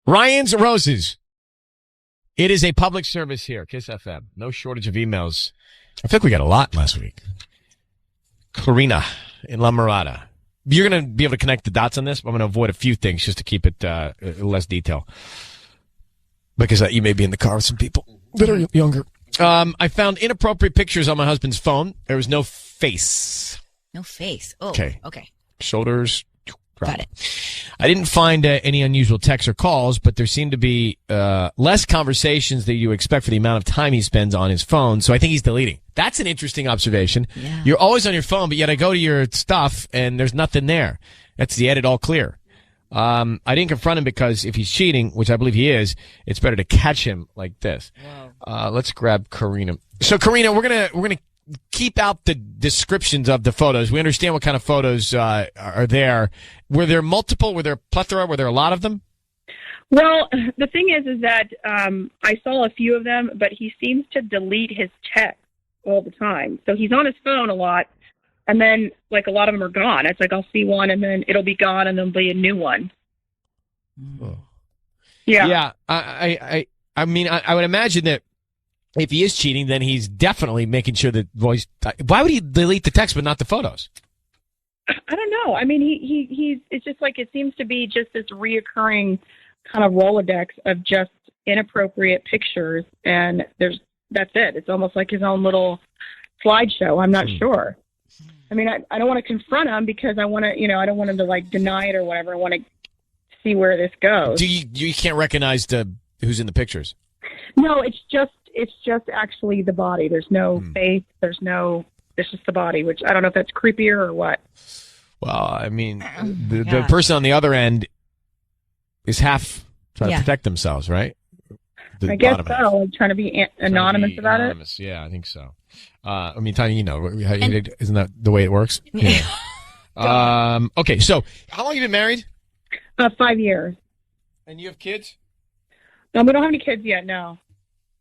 Ryan's Roses. It is a public service here, Kiss FM. No shortage of emails. I think we got a lot last week. Karina in La Mirada. You're going to be able to connect the dots on this, but I'm going to avoid a few things just to keep it less detail. Because you may be in the car with some people that are younger. I found inappropriate pictures on my husband's phone. There was no face. No face. Oh, okay. Shoulders. Got it. I didn't find any unusual texts or calls, but there seemed to be less conversations than you expect for the amount of time he spends on his phone. So I think he's deleting. That's an interesting observation. Yeah. You're always on your phone, but yet I go to your stuff and there's nothing there. That's the edit all clear. I didn't confront him because if he's cheating, which I believe he is, it's better to catch him like this. Wow. Let's grab Karina. So Karina, we're gonna keep out the descriptions of the photos. We understand what kind of photos are there. Were there multiple? Were there a plethora? Were there a lot of them? Well, the thing is that I saw a few of them, but he seems to delete his text all the time. So he's on his phone a lot, and then, like, a lot of them are gone. It's like I'll see one, and then it'll be gone, and there'll be a new one. Oh. Yeah. Yeah. I mean, I would imagine that if he is cheating, then he's definitely making sure that voice. Why would he delete the text but not the photos? I don't know. I mean, he's. It's just like it seems to be just this reoccurring kind of Rolodex of just inappropriate pictures, and that's it. It's almost like his own little slideshow. I'm not sure. I mean, I don't want to confront him because I want to, I don't want him to like deny it or whatever. I want to see where this goes. You can't recognize who's in the pictures? No, it's just actually the body. There's no face. It's just the body, which I don't know if that's creepier or what. Well, I mean, the person on the other end is half trying to protect themselves, right? I guess so. I'm trying to be anonymous about it. Yeah, I think so. I mean, Tanya, isn't that the way it works? Yeah. Okay, so how long have you been married? 5 years. And you have kids? No, we don't have any kids yet, no.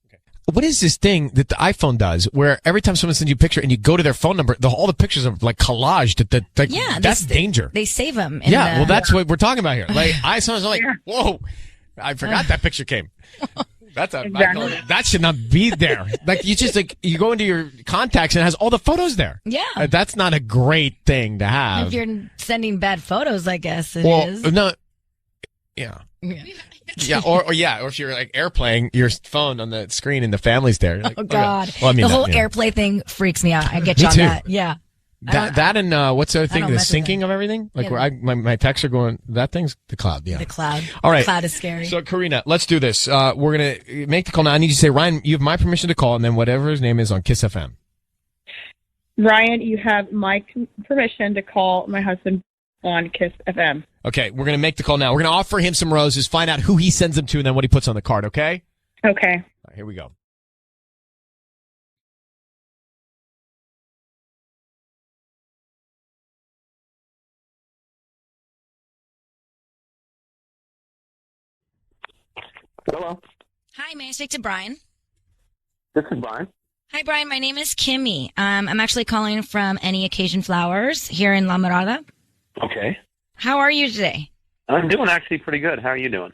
Okay. What is this thing that the iPhone does where every time someone sends you a picture and you go to their phone number, all the pictures are like collaged? That's danger. They save them. Well, that's what we're talking about here. Like, someone's like, whoa, I forgot that picture came. Exactly. That should not be there. Like, you go into your contacts and it has all the photos there. Yeah. That's not a great thing to have. If you're sending bad photos, I guess it is. No. Yeah. Yeah, or if you're like airplaying your phone on the screen and the family's there. Like, oh God, okay. Well, I mean, the whole airplay thing freaks me out. I get you on that. Yeah. That and what's the other thing? The syncing of everything. Like where my texts are going. That thing's the cloud. Yeah. The cloud. All right. The cloud is scary. So Karina, let's do this. We're gonna make the call now. I need you to say, Ryan, you have my permission to call, and then whatever his name is on Kiss FM. Ryan, you have my permission to call my husband on Kiss FM. Okay, we're going to make the call now. We're going to offer him some roses, find out who he sends them to, and then what he puts on the card, okay? Okay. All right, here we go. Hello. Hi, may I speak to Brian? This is Brian. Hi, Brian. My name is Kimmy. I'm actually calling from Any Occasion Flowers here in La Mirada. Okay. How are you today? I'm doing actually pretty good. How are you doing?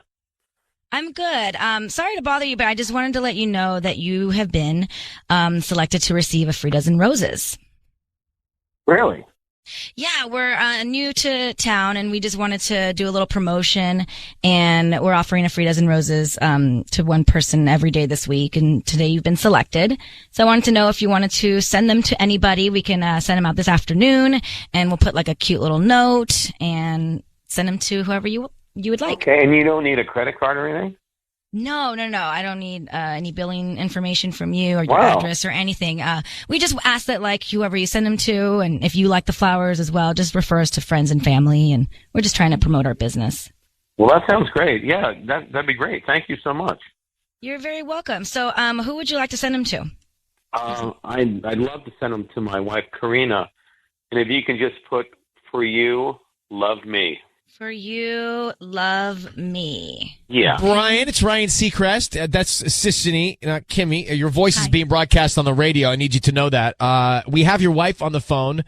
I'm good. Sorry to bother you, but I just wanted to let you know that you have been selected to receive a free dozen roses. Really? Yeah, we're new to town, and we just wanted to do a little promotion, and we're offering a free dozen roses to one person every day this week, and today you've been selected. So I wanted to know if you wanted to send them to anybody. We can send them out this afternoon, and we'll put like a cute little note and send them to whoever you would like. Okay, and you don't need a credit card or anything? No. I don't need any billing information from you or your address or anything. We just ask that, like, whoever you send them to, and if you like the flowers as well, just refer us to friends and family, and we're just trying to promote our business. Well, that sounds great. Yeah, that'd be great. Thank you so much. You're very welcome. So, who would you like to send them to? I'd love to send them to my wife, Karina, and if you can just put, for you, love me. For you, love me. Yeah. Brian, it's Ryan Seacrest. That's Sissany, not Kimmy. Your voice is being broadcast on the radio. I need you to know that. We have your wife on the phone,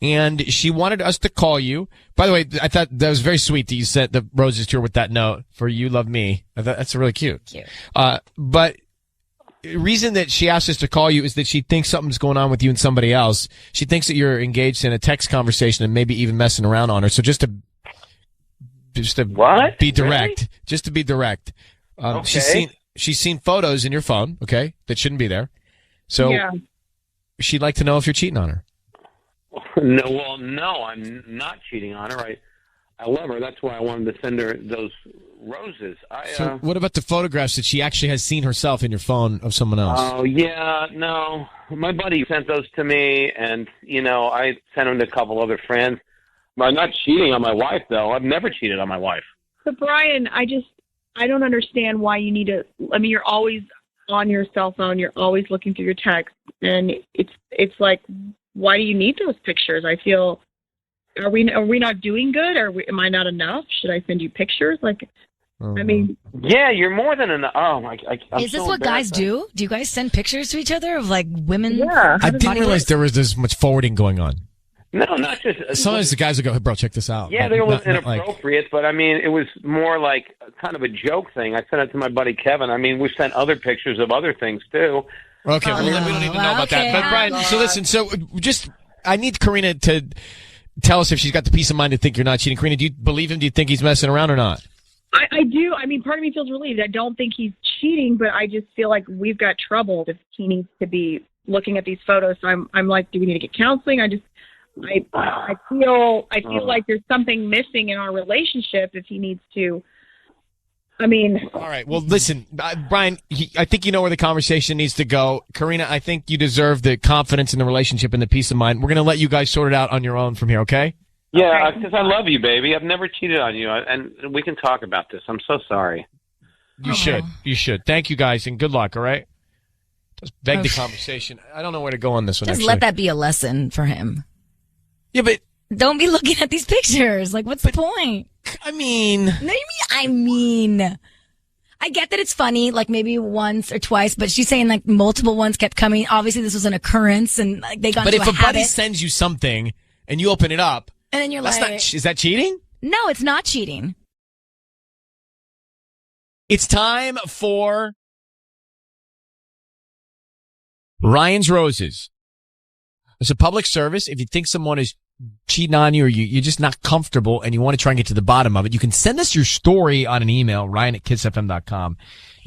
and she wanted us to call you. By the way, I thought that was very sweet that you sent the roses to her with that note for "You Love Me." I thought that's really cute. Cute. But the reason that she asked us to call you is that she thinks something's going on with you and somebody else. She thinks that you're engaged in a text conversation and maybe even messing around on her. So just to What? be direct, Really? just to be direct. Okay. She's seen photos in your phone, okay, that shouldn't be there. So Yeah. she'd like to know if you're cheating on her. No, I'm not cheating on her. I love her. That's why I wanted to send her those roses. So what about the photographs that she actually has seen herself in your phone of someone else? Oh, yeah, no. My buddy sent those to me, and, I sent them to a couple other friends. But I'm not cheating on my wife, though. I've never cheated on my wife. But Brian, I don't understand why you need to. I mean, you're always on your cell phone. You're always looking through your text, and it's like, why do you need those pictures? I feel, are we not doing good? Am I not enough? Should I send you pictures? Like, I mean, Yeah, you're more than enough. Oh, I'm Is this so what guys embarrassed. do? Do you guys send pictures to each other of like women? yeah. I didn't realize there was this much forwarding going on. No, not just. Sometimes the guys will go, "Hey, bro, check this out." Yeah, But there was not like- inappropriate, but I mean, it was more like kind of a joke thing. I sent it to my buddy Kevin. I mean, we've sent other pictures of other things too. Okay, well, then we don't even know about that. But Brian, so listen, I need Karina to tell us if she's got the peace of mind to think you're not cheating. Karina, do you believe him? Do you think he's messing around or not? I do. I mean, part of me feels relieved. I don't think he's cheating, but I just feel like we've got trouble if he needs to be looking at these photos. So I'm like, do we need to get counseling? I feel like there's something missing in our relationship if he needs to. I mean, All right. Well, listen, Brian, I think you know where the conversation needs to go. Karina, I think you deserve the confidence in the relationship and the peace of mind. We're going to let you guys sort it out on your own from here, okay? Yeah, Okay. because I love you, baby. I've never cheated on you, and we can talk about this. I'm so sorry. You should. You should. Thank you, guys, and good luck, all right? Just beg the conversation. I don't know where to go on this one, Just actually. let that be a lesson for him. Yeah, but, Don't be looking at these pictures. Like, what's the point? I mean... No, I mean, I get that it's funny, like maybe once or twice, but she's saying like multiple ones kept coming. Obviously, this was an occurrence, and like they got But into if a a buddy habit, sends you something and you open it up, and then you're that's like, not, is that cheating? no, it's not cheating. It's time for Ryan's Roses. It's a public service. If you think someone is cheating on you or you're just not comfortable and you want to try and get to the bottom of it, you can send us your story on an email, ryan@kissfm.com,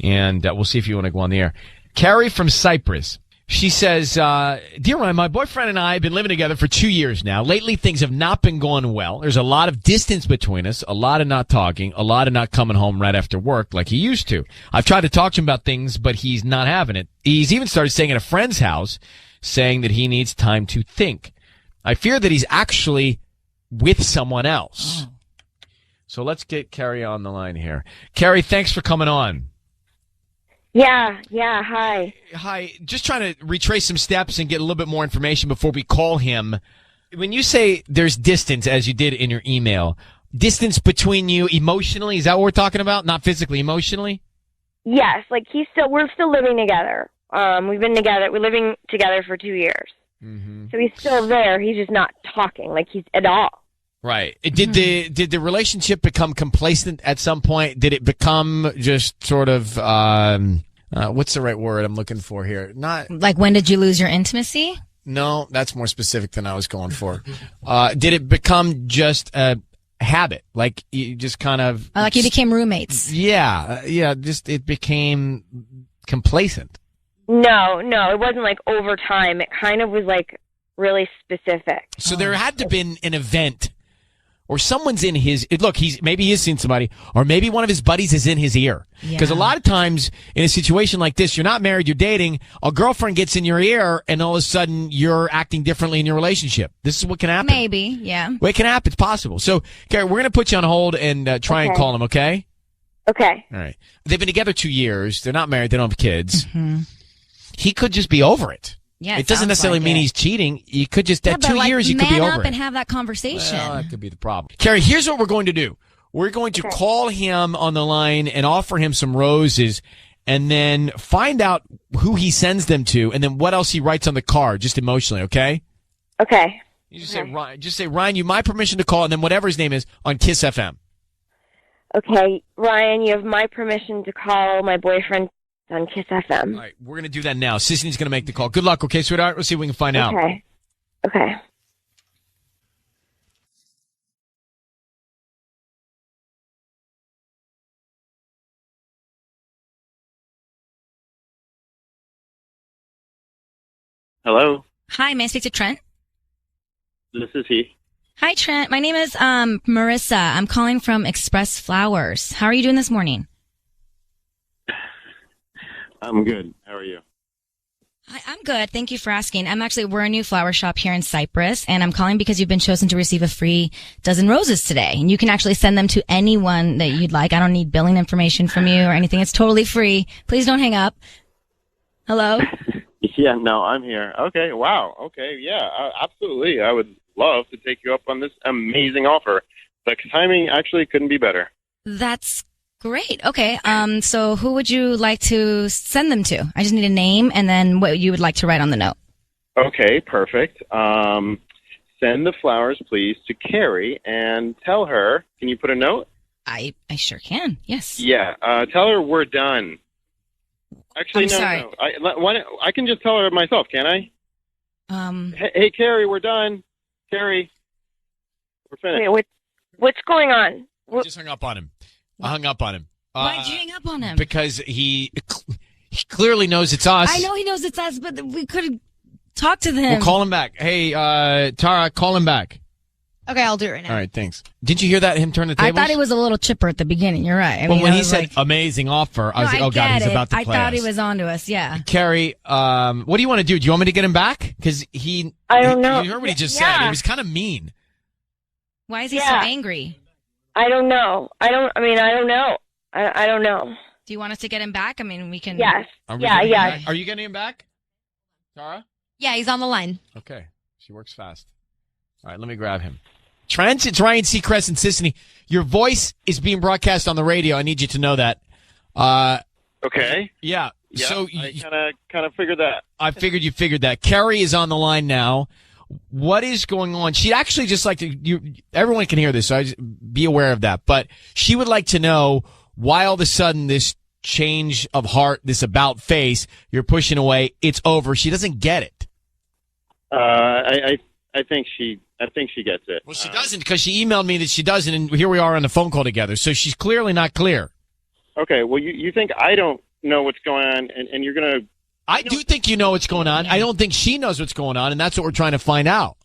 and we'll see if you want to go on the air. Carrie from Cyprus. She says, Dear Ryan, my boyfriend and I have been living together for 2 years now. Lately, things have not been going well. There's a lot of distance between us, a lot of not talking, a lot of not coming home right after work like he used to. I've tried to talk to him about things, but he's not having it. He's even started staying at a friend's house, saying that he needs time to think. I fear that he's actually with someone else. So let's get Carrie on the line here. Carrie, thanks for coming on. Yeah, hi. Hi, just trying to retrace some steps and get a little bit more information before we call him. When you say there's distance, as you did in your email, distance between you emotionally, is that what we're talking about? Not physically, emotionally? Yes, like we're still living together. We've been together, we're living together for 2 years. Mm-hmm. So he's still there, he's just not talking, like he's at all. Right. Did the relationship become complacent at some point? Did it become just sort of, what's the right word I'm looking for here? Not, Like, when did you lose your intimacy? no, that's more specific than I was going for. Did it become just a habit? Like you just kind of, Like you became roommates? just it became complacent. No, it wasn't like over time. It kind of was like really specific. So there had to have been an event or someone's in his, look, maybe he has seen somebody, or maybe one of his buddies is in his ear. Because a lot of times in a situation like this, you're not married, you're dating, a girlfriend gets in your ear, and all of a sudden you're acting differently in your relationship. This is what can happen. Maybe, yeah. Well, it can happen. It's possible. So, Gary, we're going to put you on hold and try and Okay. call him, okay? Okay. All right. They've been together 2 years. They're not married. They don't have kids. Mm-hmm. He could just be over it. Yeah, it doesn't sounds necessarily like mean it. he's cheating. You could just, at but 2 like, years, you could be man over up it. and have that conversation. Well, that could be the problem. Carrie, here's what we're going to do. We're going to call him on the line and offer him some roses and then find out who he sends them to and then what else he writes on the card, just emotionally, okay? Okay. You just say Ryan. Just say Ryan. You my permission to call, and then whatever his name is on Kiss FM. Okay, Ryan, you have my permission to call my boyfriend on Kiss FM. All right, we're gonna do that now. Sisney's gonna make the call. Good luck, okay, sweetheart. We'll see if we can find out. Okay. Hello, Hi, may I speak to Trent? this is he. Hi, Trent. My name is Marissa. I'm calling from Express Flowers. How are you doing this morning? I'm good. How are you? Hi, I'm good. Thank you for asking. We're a new flower shop here in Cyprus, and I'm calling because you've been chosen to receive a free dozen roses today. And you can actually send them to anyone that you'd like. I don't need billing information from you or anything. It's totally free. Please don't hang up. Hello? Yeah, no, I'm here. Okay, wow. Okay, yeah, absolutely. I would love to take you up on this amazing offer. The timing actually couldn't be better. That's great. Okay. So who would you like to send them to? I just need a name and then what you would like to write on the note. Okay, perfect. Send the flowers, please, to Carrie and tell her. Can you put a note? I sure can. Yes. Yeah. Tell her we're done. Actually, I'm sorry. No. I can just tell her myself, can I? Hey, Carrie, we're done. Carrie, we're finished. Wait, what's going on? I just hung up on him. I hung up on him. Why did you hang up on him? Because he clearly knows it's us. I know he knows it's us, but we could talk to them. We'll call him back. Hey, Tara, call him back. Okay, I'll do it right now. All right, thanks. Did you hear that? Him turn the tables? I thought he was a little chipper at the beginning. You're right. Well, when he said amazing offer, I was like, oh, God, he's about to play I thought he us. was on to us, yeah. Carrie, what do you want to do? Do you want me to get him back? Because I don't know. You heard what he just said. He was kind of mean. Why is he so angry? I don't know. I don't know. I don't know. Do you want us to get him back? I mean, we can. Yes. Yeah. Are you getting him back, Tara? Yeah, he's on the line. Okay. She works fast. All right, let me grab him. Trent, it's Ryan Seacrest and Sisney. Your voice is being broadcast on the radio. I need you to know that. Okay. Yeah. So I kind of figured that. I figured you figured that. Carrie is on the line now. What is going on? She'd actually just like to. Everyone can hear this, so be aware of that. But she would like to know why all of a sudden this change of heart, this about face, you're pushing away. It's over. She doesn't get it. I think she gets it. Well, she doesn't because she emailed me that she doesn't, and here we are on the phone call together. So she's clearly not clear. Okay. Well, you think I don't know what's going on, and you're gonna. I do think you know what's going on. I don't think she knows what's going on, and that's what we're trying to find out.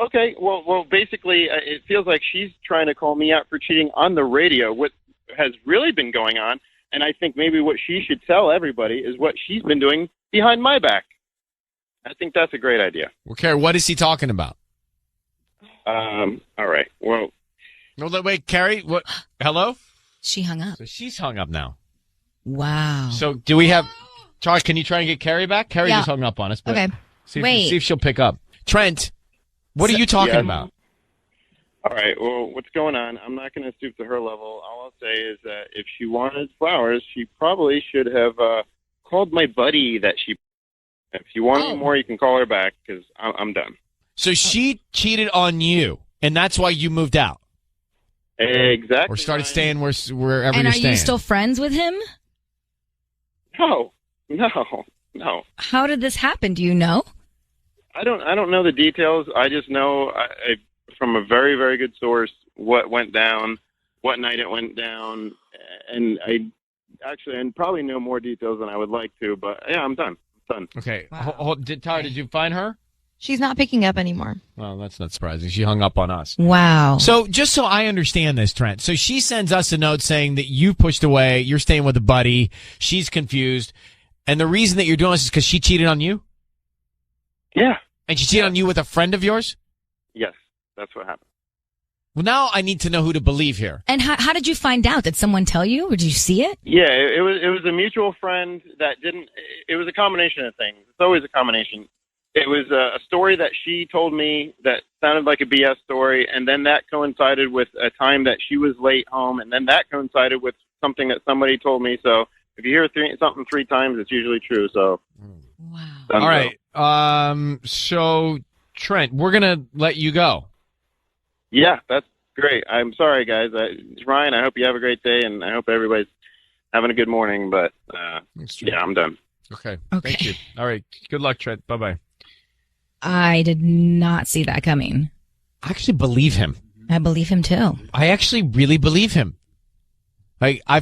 Okay. Well, basically, it feels like she's trying to call me out for cheating on the radio. What has really been going on, and I think maybe what she should tell everybody is what she's been doing behind my back. I think that's a great idea. Well, Carrie, what is he talking about? All right. Well. No, wait, Carrie. What? Hello? She hung up. So she's hung up now. Wow. So do we have? Charles, can you try and get Carrie back? Carrie Yeah. just hung up on us. But Okay. See Wait. if she'll pick up. Trent, what are you talking about? All right. Well, what's going on? I'm not going to stoop to her level. All I'll say is that if she wanted flowers, she probably should have called my buddy that she. If you want any more, you can call her back because I'm done. So she cheated on you, and that's why you moved out. Exactly. Or started staying wherever And you're are staying. you still friends with him? No. How did this happen? Do you know? I don't know the details. I just know from a very, very good source what went down, what night it went down, and and probably know more details than I would like to. But yeah, I'm done. Okay. Wow. Tara, did you find her? She's not picking up anymore. Well, that's not surprising. She hung up on us. Wow. So just so I understand this, Trent. So she sends us a note saying that you pushed away. You're staying with a buddy. She's confused. And the reason that you're doing this is because she cheated on you? Yeah. And she cheated on you with a friend of yours? Yes, that's what happened. Well, now I need to know who to believe here. And how did you find out? Did someone tell you, or did you see it? Yeah, it was a mutual friend that didn't. It was a combination of things. It's always a combination. It was a story that she told me that sounded like a BS story, and then that coincided with a time that she was late home, and then that coincided with something that somebody told me. So if you hear something three times, it's usually true. So Wow. All right. So Trent, we're going to let you go. Yeah, that's great. I'm sorry, guys. Ryan, I hope you have a great day, and I hope everybody's having a good morning. But yeah, I'm done. Okay. Thank you. All right. Good luck, Trent. Bye-bye. I did not see that coming. I actually believe him. I believe him too. I actually really believe him. Like, I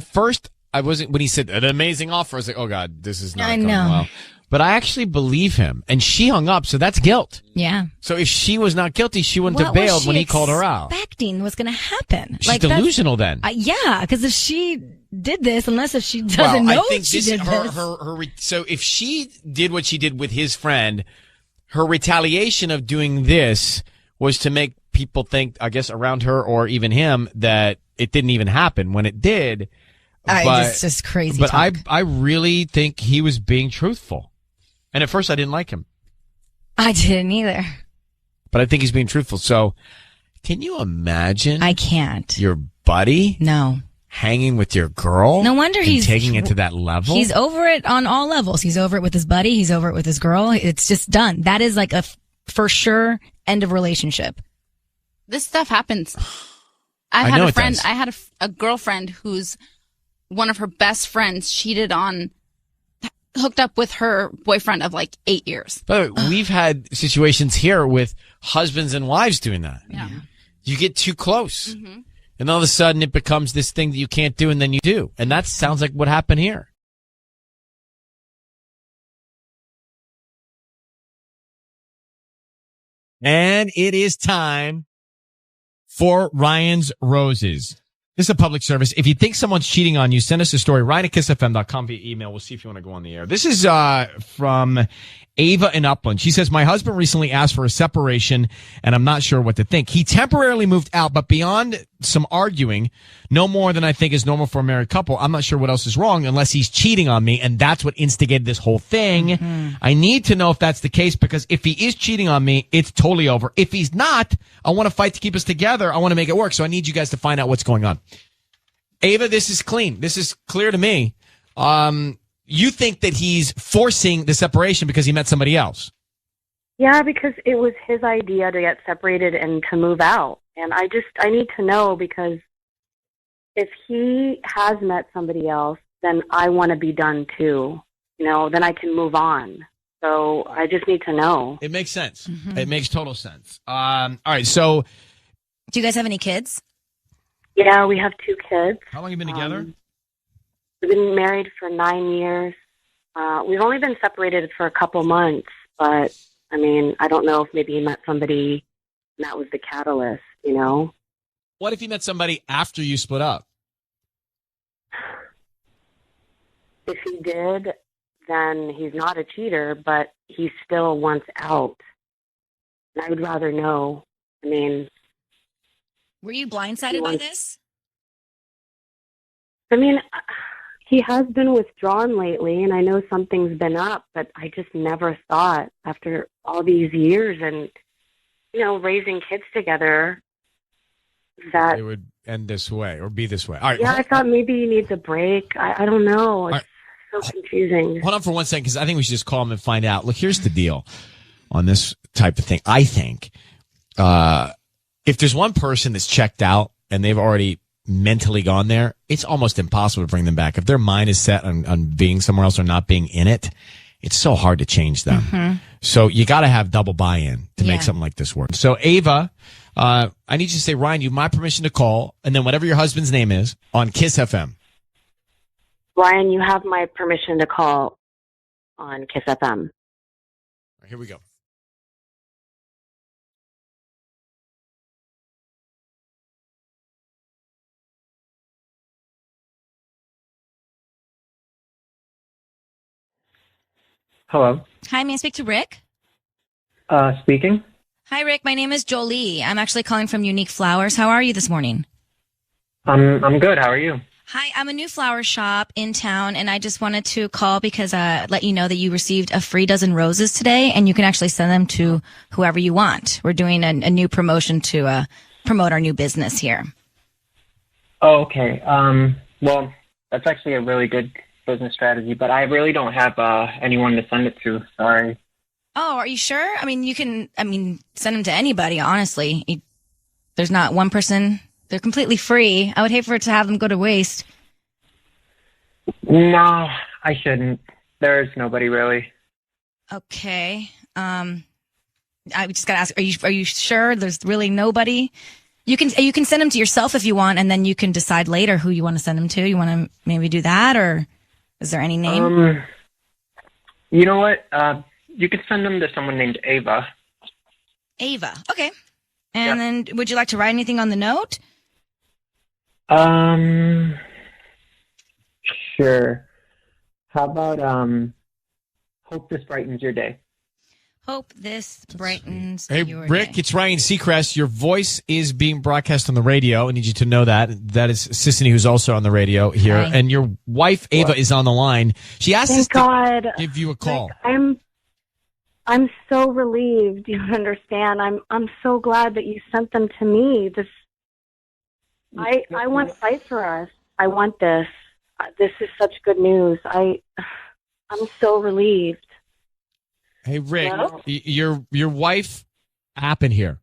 wasn't, when he said an amazing offer, I was like, oh God, this is not going well. But I actually believe him. And she hung up, so that's guilt. Yeah. So if she was not guilty, she wouldn't have bailed when he called her out. Expecting was going to happen. She's delusional then. Yeah, because if she did this, unless if she doesn't know she did this. So if she did what she did with his friend, her retaliation of doing this was to make people think, I guess, around her or even him, that it didn't even happen when it did. It's just crazy. But talk. I really think he was being truthful. And at first I didn't like him. I didn't either. But I think he's being truthful. So can you imagine? I can't. Your buddy? No. Hanging with your girl? No wonder he's taking it to that level? He's over it on all levels. He's over it with his buddy. He's over it with his girl. It's just done. That is like a for sure end of relationship. This stuff happens. I had know a it friend. does. I had a girlfriend who's one of her best friends hooked up with her boyfriend of like 8 years. By the way, we've had situations here with husbands and wives doing that. Yeah. You get too close. Mm-hmm. And all of a sudden it becomes this thing that you can't do, and then you do. And that sounds like what happened here. And it is time for Ryan's Roses. This is a public service. If you think someone's cheating on you, send us a story, ryan@kissfm.com via email. We'll see if you want to go on the air. This is from Ava in Upland. She says, my husband recently asked for a separation, and I'm not sure what to think. He temporarily moved out, but beyond some arguing, no more than I think is normal for a married couple. I'm not sure what else is wrong unless he's cheating on me, and that's what instigated this whole thing. Mm-hmm. I need to know if that's the case, because if he is cheating on me, it's totally over. If he's not, I want to fight to keep us together. I want to make it work, so I need you guys to find out what's going on. Ava, this is clean. This is clear to me. You think that he's forcing the separation because he met somebody else? Yeah, because it was his idea to get separated and to move out. And I need to know, because if he has met somebody else, then I want to be done too. Then I can move on. So I just need to know. It makes sense. Mm-hmm. It makes total sense. All right. So, do you guys have any kids? Yeah, we have 2 kids. How long have you been together? We've been married for 9 years. We've only been separated for a couple months, but I mean, I don't know if maybe he met somebody and that was the catalyst, What if he met somebody after you split up? If he did, then he's not a cheater, but he still wants out. And I would rather know. I mean, were you blindsided by this? I mean, he has been withdrawn lately, and I know something's been up, but I just never thought after all these years and, raising kids together that it would end this way or be this way. All right. Yeah, I thought maybe he needs a break. I don't know. It's so confusing. Hold on for 1 second, because I think we should just call him and find out. Look, here's the deal on this type of thing. I think if there's one person that's checked out and they've already mentally gone there, it's almost impossible to bring them back. If their mind is set on being somewhere else or not being in it, it's so hard to change them. Mm-hmm. So you got to have double buy-in to make something like this work. So Ava, I need you to say, Ryan, you have my permission to call, and then whatever your husband's name is on Kiss FM. Ryan, you have my permission to call on Kiss FM. Right, here we go. Hello. Hi, may I speak to Rick? Speaking. Hi, Rick. My name is Jolie. I'm actually calling from Unique Flowers. How are you this morning? I'm good. How are you? Hi, I'm a new flower shop in town, and I just wanted to call because let you know that you received a free dozen roses today, and you can actually send them to whoever you want. We're doing a new promotion to promote our new business here. Oh, okay. Well, that's actually a really good business strategy, but I really don't have anyone to send it to. Sorry. Oh, are you sure? I mean, you can, send them to anybody, honestly. There's not one person. They're completely free. I would hate for it to have them go to waste. No, I shouldn't. There's nobody really. Okay. I just gotta ask, are you sure there's really nobody? You can send them to yourself if you want, and then you can decide later who you want to send them to. You want to maybe do that, or is there any name? You know what? You could send them to someone named Ava. Ava. Okay. And then would you like to write anything on the note? Sure. How about, hope this brightens your day. Hope this brightens Hey, your Rick, day. it's Ryan Seacrest. Your voice is being broadcast on the radio. I need you to know that. That is Sissany, who's also on the radio here. Hi. And your wife, Ava, is on the line. She asked us Thank God. to give you a call. Rick, I'm so relieved. You understand? I'm so glad that you sent them to me. I want to fight for us. I want this. This is such good news. I'm so relieved. Hey, Rick, Hello? your wife happened here.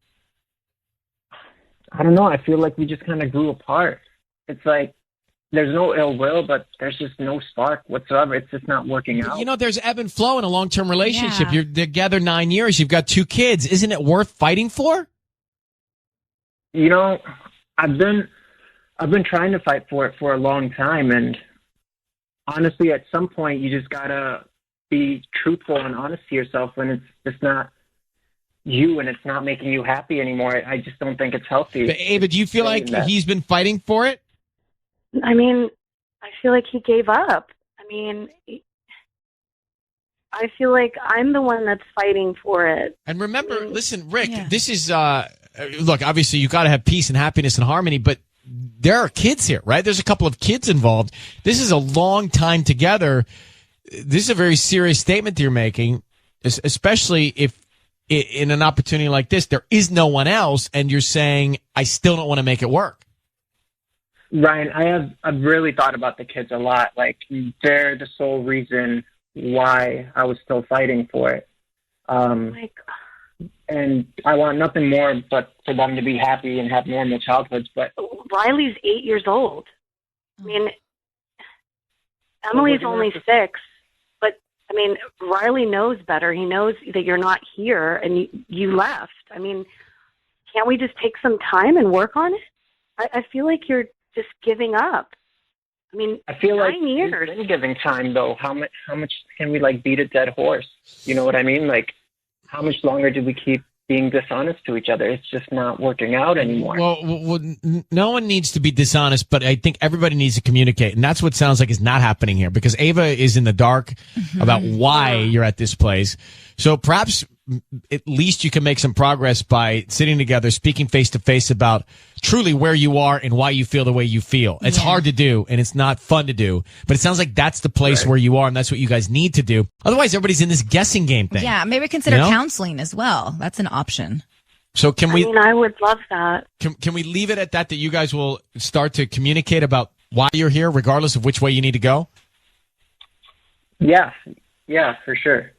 I don't know. I feel like we just kind of grew apart. It's like there's no ill will, but there's just no spark whatsoever. It's just not working out. You know, there's ebb and flow in a long-term relationship. Yeah. You're together 9 years. You've got 2 kids. Isn't it worth fighting for? You know, I've been trying to fight for it for a long time, and honestly, at some point, you just gotta be truthful and honest to yourself when it's just not you and it's not making you happy anymore. I just don't think it's healthy. But Ava, do you feel like he's been fighting for it? I mean, I feel like he gave up. I mean, I feel like I'm the one that's fighting for it. And remember, listen, Rick, Yeah. this is, look, obviously you got to have peace and happiness and harmony, but there are kids here, right? There's a couple of kids involved. This is a long time together. This is a very serious statement that you're making, especially if in an opportunity like this, there is no one else and you're saying, I still don't want to make it work. Ryan, I've really thought about the kids a lot. Like, they're the sole reason why I was still fighting for it. Like, And I want nothing more but for them to be happy and have normal childhoods. But Riley's 8 years old. I mean, Emily's only 6. But, I mean, Riley knows better. He knows that you're not here and you left. I mean, can't we just take some time and work on it? I feel like you're just giving up. I mean, I feel like 9 years. we've been giving time, though. How much can we, like, beat a dead horse? You know what I mean? Like, how much longer do we keep being dishonest to each other? It's just not working out anymore. Well, no one needs to be dishonest, but I think everybody needs to communicate. And that's what sounds like is not happening here because Ava is in the dark about why you're at this place. So perhaps at least you can make some progress by sitting together, speaking face to face about truly where you are and why you feel the way you feel. It's hard to do and it's not fun to do, but it sounds like that's the place where you are and that's what you guys need to do. Otherwise, everybody's in this guessing game thing. Yeah, maybe consider You know? counseling as well. That's an option. So can we, I mean, I would love that. can we leave it at that you guys will start to communicate about why you're here, regardless of which way you need to go? Yeah, for sure.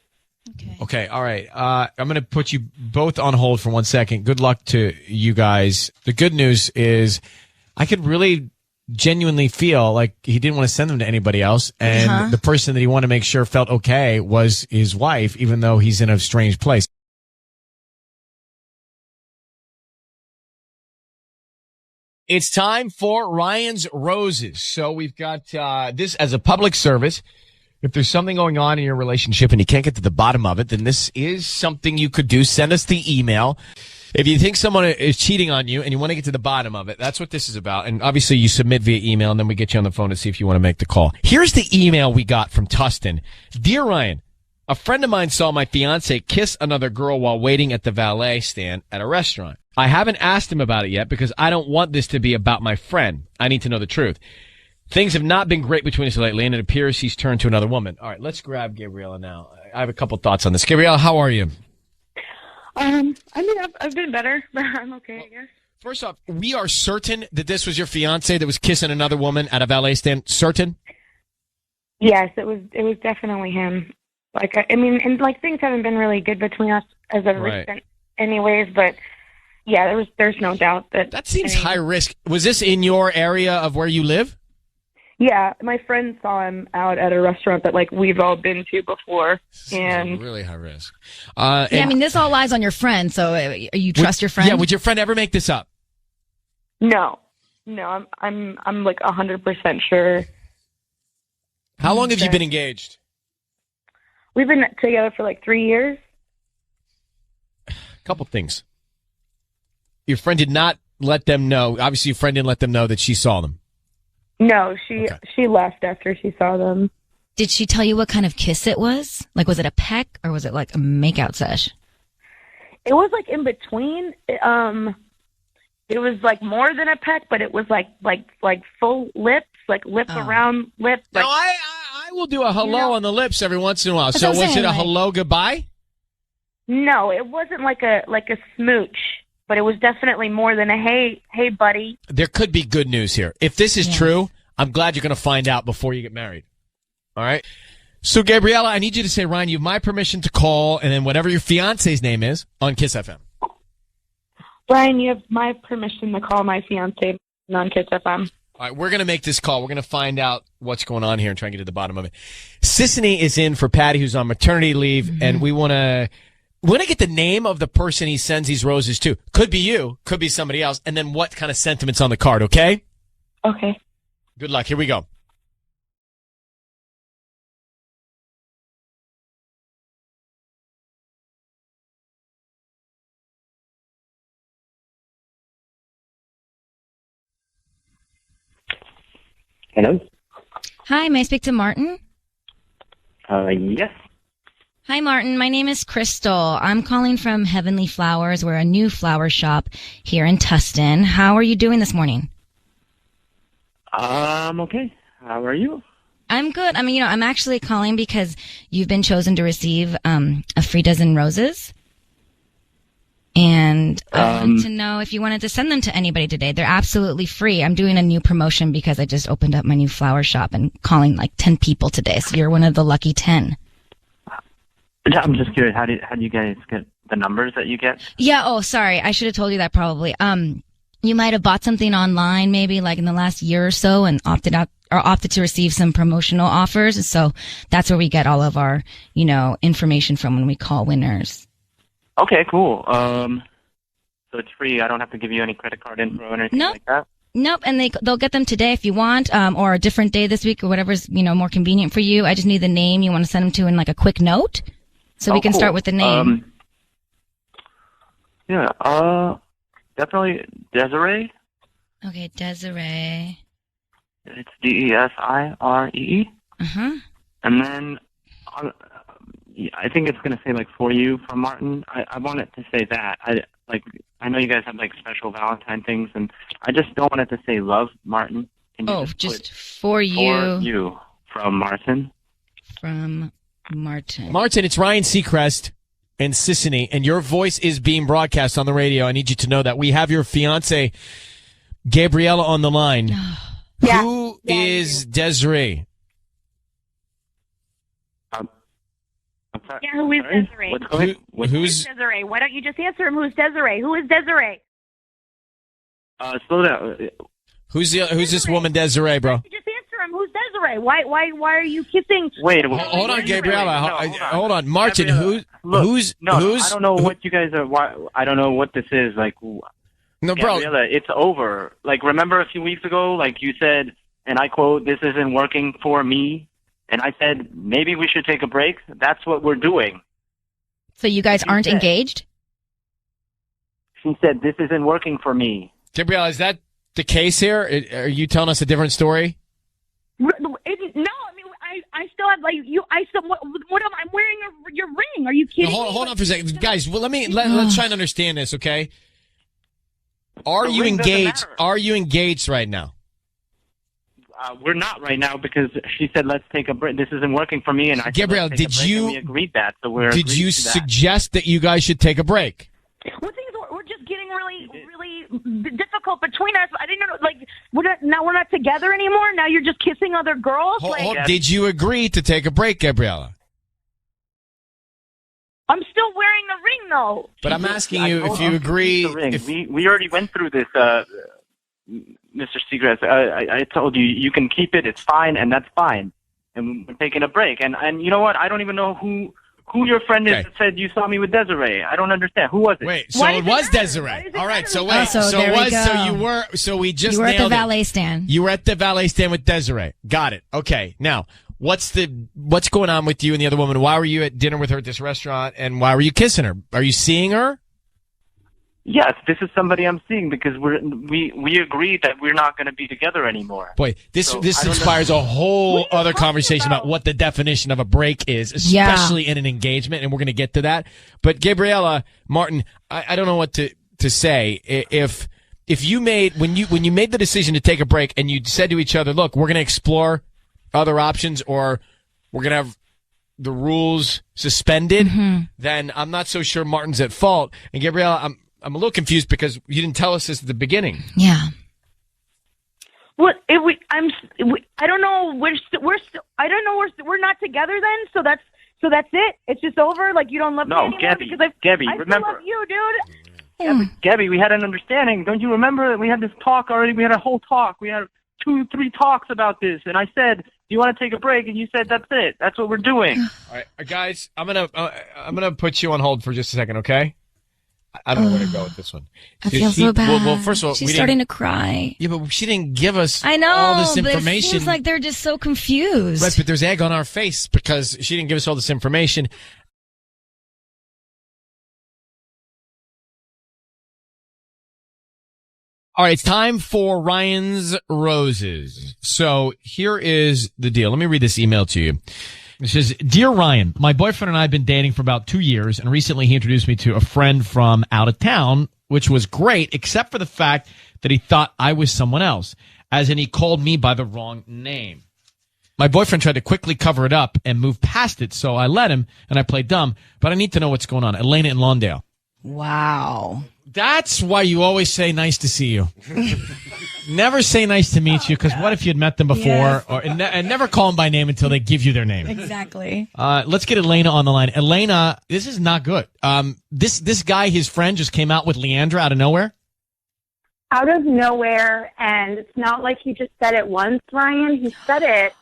Okay, all right. I'm going to put you both on hold for 1 second. Good luck to you guys. The good news is I could really genuinely feel like he didn't want to send them to anybody else. And the person that he wanted to make sure felt okay was his wife, even though he's in a strange place. It's time for Ryan's Roses. So we've got this as a public service. If there's something going on in your relationship and you can't get to the bottom of it, then this is something you could do. Send us the email. If you think someone is cheating on you and you want to get to the bottom of it, that's what this is about. And obviously you submit via email and then we get you on the phone to see if you want to make the call. Here's the email we got from Tustin. Dear Ryan, a friend of mine saw my fiance kiss another girl while waiting at the valet stand at a restaurant. I haven't asked him about it yet because I don't want this to be about my friend. I need to know the truth. Things have not been great between us lately, and it appears he's turned to another woman. All right, let's grab Gabriella now. I have a couple thoughts on this. Gabriella, how are you? I mean, I've been better, but I'm okay, I guess. First off, we are certain that this was your fiance that was kissing another woman at a valet stand. Certain? Yes, it was definitely him. Like, I mean, and like things haven't been really good between us as of Right. recent, anyways. But yeah, there's no doubt That seems high risk. Was this in your area of where you live? Yeah, my friend saw him out at a restaurant that like we've all been to before, and Really high risk. Yeah, I mean, this all lies on your friend, so you trust your friend? Yeah, would your friend ever make this up? no, I'm like 100% sure. How long have you been engaged? We've been together for like 3 years. Couple things. Your friend did not let them know. Obviously, your friend didn't let them know that she saw them. No, she left after she saw them. Did she tell you what kind of kiss it was? Like, was it a peck or was it like a makeout sesh? It was like in between. It was like more than a peck, but it was like full lips, like lip around lip. Like, No, I will do a hello on the lips every once in a while. That's So what I'm was saying, it a like- hello goodbye? no, it wasn't like a smooch, but it was definitely more than a hey buddy. There could be good news here. If this is true, I'm glad you're going to find out before you get married. All right? So, Gabriella, I need you to say, Ryan, you have my permission to call, and then whatever your fiance's name is, on Kiss FM. Brian, you have my permission to call my fiance on Kiss FM. All right, we're going to make this call. We're going to find out what's going on here and try and get to the bottom of it. Sissany is in for Patty, who's on maternity leave, and we want to get the name of the person he sends these roses to. Could be you, could be somebody else, and then what kind of sentiments on the card, okay? Okay. Good luck. Here we go. Hello? Hi, may I speak to Martin? Yes. Hi, Martin. My name is Crystal. I'm calling from Heavenly Flowers. We're a new flower shop here in Tustin. How are you doing this morning? I'm okay. How are you? I'm good. I mean, I'm actually calling because you've been chosen to receive a free dozen roses. And I wanted to know if you wanted to send them to anybody today. They're absolutely free. I'm doing a new promotion because I just opened up my new flower shop and calling like 10 people today. So you're one of the lucky 10. I'm just curious, how do you guys get the numbers that you get? Yeah. Oh, sorry. I should have told you that probably. You might have bought something online maybe like in the last year or so and opted to receive some promotional offers. And so that's where we get all of our, information from when we call winners. Okay, cool. So it's free. I don't have to give you any credit card info or anything like that? Nope. And they'll get them today if you want, or a different day this week or whatever's, more convenient for you. I just need the name you want to send them to in like a quick note. So we can cool. start with the name. Definitely Desiree. Okay, Desiree. It's Desiree. Uh-huh. And then I think it's going to say like for you from Martin. I want it to say that. I know you guys have like special Valentine things, and I just don't want it to say love Martin. Can you just for you. For you from Martin. From Martin. Martin, it's Ryan Seacrest and Sissany, and your voice is being broadcast on the radio. I need you to know that we have your fiance, Gabriella, on the line. Yeah. Who is Desiree? Yeah, who is Desiree? Who's Desiree? Why don't you just answer him? Who's Desiree? Who is Desiree? Slow down. who's this woman, Desiree, bro? You just answer him. Who's Desiree? Why are you kissing? Wait, hold on, Gabriella. Hold on, Martin. Gabriella, Who's? I don't know what you guys are. I don't know what this is. Like, no, bro. Gabriella, it's over. Like, remember a few weeks ago? Like you said, and I quote, "This isn't working for me." And I said, maybe we should take a break. That's what we're doing. So you guys aren't engaged? She said, this isn't working for me. Gabriella, is that the case here? Are you telling us a different story? No, I mean, I still have like you. What am I wearing? Your ring? Are you kidding? No, hold on for a second, guys. Well, let's try and understand this, okay? Are you engaged? Are you engaged right now? We're not right now because she said, let's take a break. This isn't working for me. And I Gabrielle, said, let's take a break, and we agreed that. So we're did you suggest that you guys should take a break? Well, things were just getting really difficult between us. I didn't know, like, we're not together anymore. Now you're just kissing other girls. Did you agree to take a break, Gabriella? I'm still wearing the ring, though. But I'm asking you if you agree. We already went through this, Mr. Seagrass. I told you you can keep it. It's fine, and that's fine. And we're taking a break. And you know what? I don't even know who your friend is that said you saw me with Desiree. I don't understand. Who was it? Wait, so it was Desiree. All right, so wait. You were at the valet stand. You were at the valet stand with Desiree. Got it. Okay. Now, what's going on with you and the other woman? Why were you at dinner with her at this restaurant, and why were you kissing her? Are you seeing her? Yes, this is somebody I'm seeing because we agreed that we're not going to be together anymore. Boy, this inspires a whole other conversation about what the definition of a break is, especially in an engagement, and we're going to get to that. But Gabriella, Martin, I don't know what to say. If you made when you made the decision to take a break and you said to each other, "Look, we're going to explore other options, or we're going to have the rules suspended," then I'm not so sure Martin's at fault. And Gabriella, I'm a little confused because you didn't tell us this at the beginning. Yeah. What? I don't know. We're not together then. So that's it. It's just over. Like you don't love me anymore because Gabby, I remember? still love you, dude. Gabby, we had an understanding. Don't you remember that we had this talk already? We had a whole talk. We had 2-3 talks about this, and I said, "Do you want to take a break?" And you said, "That's it. That's what we're doing." All right, guys, I'm gonna put you on hold for just a second, okay? I don't know where to go with this one. I feel so bad. Well, first of all, she's starting to cry. Yeah, but she didn't give us all this information. But it seems like they're just so confused. Right, but there's egg on our face because she didn't give us all this information. All right, it's time for Ryan's Roses. So here is the deal. Let me read this email to you. It says, "Dear Ryan, my boyfriend and I have been dating for about 2 years, and recently he introduced me to a friend from out of town, which was great, except for the fact that he thought I was someone else, as in he called me by the wrong name. My boyfriend tried to quickly cover it up and move past it, so I let him, and I played dumb, but I need to know what's going on. Elena in Lawndale." Wow. That's why you always say nice to see you. Never say nice to meet you, because what if you'd met them before? Yes. And never call them by name until they give you their name. Exactly. Let's get Elena on the line. Elena, this is not good. This guy, his friend, just came out with Leandra out of nowhere? Out of nowhere, and it's not like he just said it once, Ryan. He said it